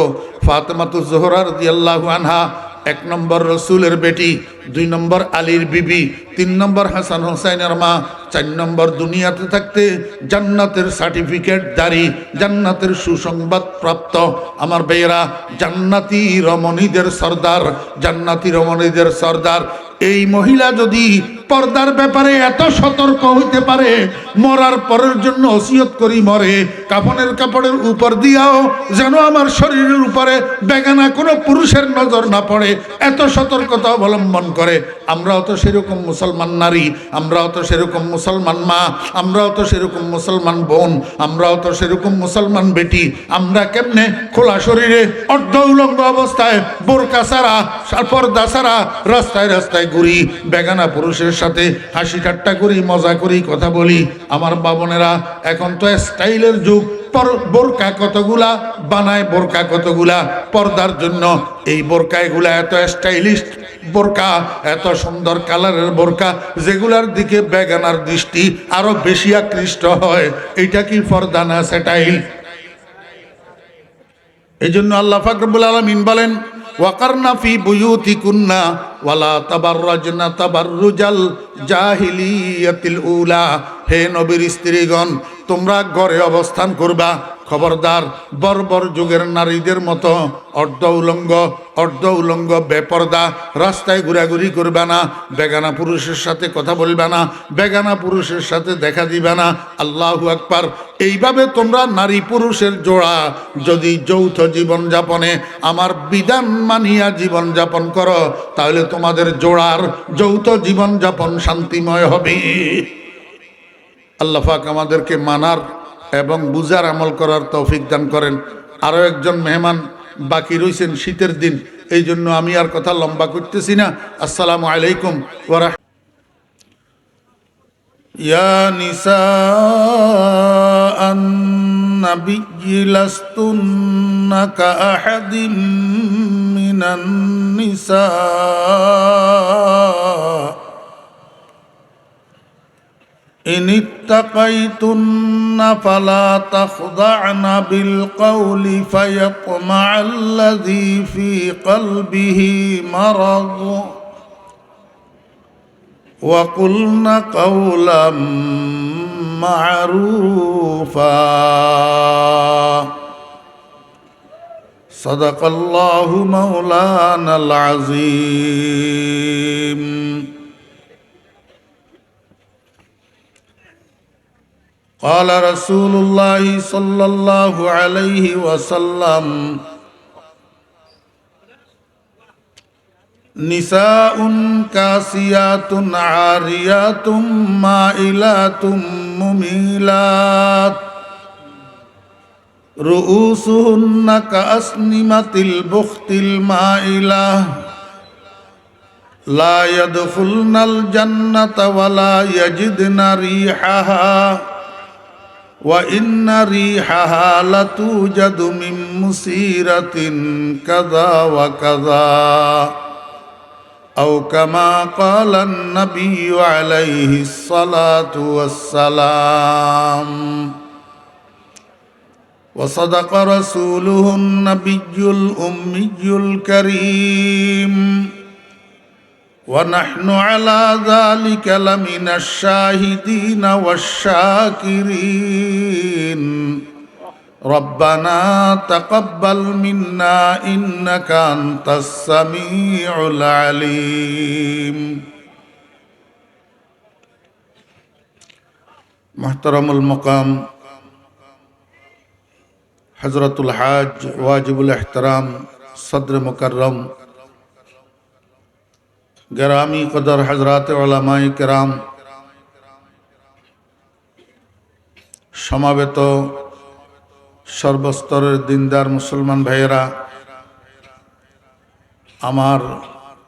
ফাতেমাতুজ জোহরা রাদিয়াল্লাহু আনহা 1 নম্বর রসুলের বেটি, 2 নম্বর আলীর বিবি, 3 নম্বর হাসান হোসাইনের মা, 4 নম্বর দুনিয়াতে থাকতে জান্নাতের সার্টিফিকেট দারি, জান্নাতের সুসংবাদ প্রাপ্ত আমার ভাইয়েরা, জান্নাতি রমণীদের সর্দার, জান্নাতি রমণীদের সর্দার। এই মহিলা যদি পর্দার ব্যাপারে এত সতর্ক হইতে পারে, মরার পরের জন্য ওসিয়ত করি মরে, কাফনের কাপড়ের উপর দিয়াও যেন আমার শরীরের উপরে বেগানা কোনো পুরুষের নজর না পড়ে, এত সতর্কতা অবলম্বন করে। আমরাও তো সেরকম মুসলমান নারী, আমরাও তো সেরকম মুসলমান মা, আমরাও তো সেরকম মুসলমান বোন, আমরাও তো সেরকম মুসলমান বেটি। আমরা কেমনে খোলা শরীরে অর্ধ উলঙ্গ অবস্থায় বোরকা ছাড়া, পর্দা ছাড়া রাস্তায় রাস্তায় ঘুরি, বেগানা পুরুষের সাথে হাসি ঠাট্টা করি, মজা করি, কথা বলি। আমার বাবনেরা এখন তো স্টাইলের যুগ, বোরকা কতগুলা বানায়, বোরকা কতগুলা পর্দার জন্য। এই বোরকা এগুলা এত স্টাইলিশ বোরকা, এত সুন্দর কালারের বোরকা, যেগুলার দিকে বেগানার দৃষ্টি আরো বেশি আকৃষ্ট হয়। এইটা কি পর্দা না স্টাইল? এই জন্য আল্লাহ পাক রব্বুল আলামিন বলেন, ওয়াকারনা ফি বুয়ুতিকুন্না ওয়ালা তাবাররাজনা তাবাররুজাল জাহিলিয়াতিল উলা। হে নবীর স্ত্রীগণ, তোমরা ঘরে অবস্থান করবা, খবরদার বর্বর যুগের নারীদের মতো অর্ধ উলঙ্গ বেপর্দা রাস্তায় ঘোরাঘুরি করবে না, বেগানা পুরুষের সাথে কথা বলবে না, বেগানা পুরুষের সাথে দেখা দিবে না। আল্লাহু আকবার। এইভাবে তোমরা নারী পুরুষের জোড়া যদি যৌথ জীবনযাপনে আমার বিধান মানিয়া জীবনযাপন করো, তাহলে তোমাদের জোড়ার যৌথ জীবনযাপন শান্তিময় হবে। আল্লাহ পাক আমাদেরকে মানার এবং বুঝার আমল করার তৌফিক দান করেন। আরও একজন মেহমান বাকি রয়েছেন শীতের দিন, এই জন্য আমি আর কথা লম্বা করতেছি না। আসসালামু আলাইকুম ওয়া রাহমাতুল্লাহ। ইয়া নিসাআন নাবিয়্যি লাস্তুন্না কাআহাদিম মিনান নিসা ইন ইত্তাকাইতুন্না ফালা তাখদা'না বিল কওলি ফায়াতমা'আল্লাযী ফী কলবিহি মারাদ ওয়া কুলনা কাওলাম মা'রুফা। সাদাকাল্লাহু মাওলানাল আযীম। قال رسول الله صلى الله عليه وسلم نساء كاسيات عاريات مائلات مميلات رؤوسهن كأسنمة البخت المائلة لا يدخلن الجنة ولا يجدن ريحها وإن ريحها لتوجد من مسيرة كذا وكذا أو كما قال النبي عليه الصلاة والسلام وصدق رسوله النبي الأمي الكريم ونحن على ذلك لمن الشاهدين والشاكرين ربنا تقبل منا إنك أنت السميع العليم محترم المقام حضرت الحاج واجب الاحترام صدر مکرم گرامی قدر حضرات علماء کرام সমাবেত সর্বস্তরের দিনদার মুসলমান ভাইয়েরা, আমার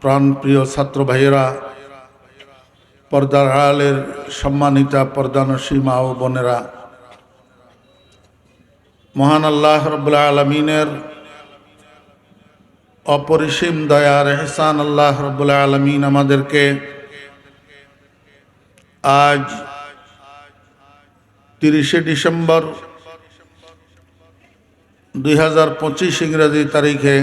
প্রাণপ্রিয় ছাত্র ভাইয়েরা, পর্দার আড়ালের সম্মানিতা পর্দানসী মা ও বোনেরা, মহান আল্লাহ রাব্বুল আলামিনের অপরিসীম দয়ার এহসান আল্লাহ রাব্বুল আলামিন আমাদেরকে আজ 30শে ডিসেম্বর 2025 ইংরেজি তারিখে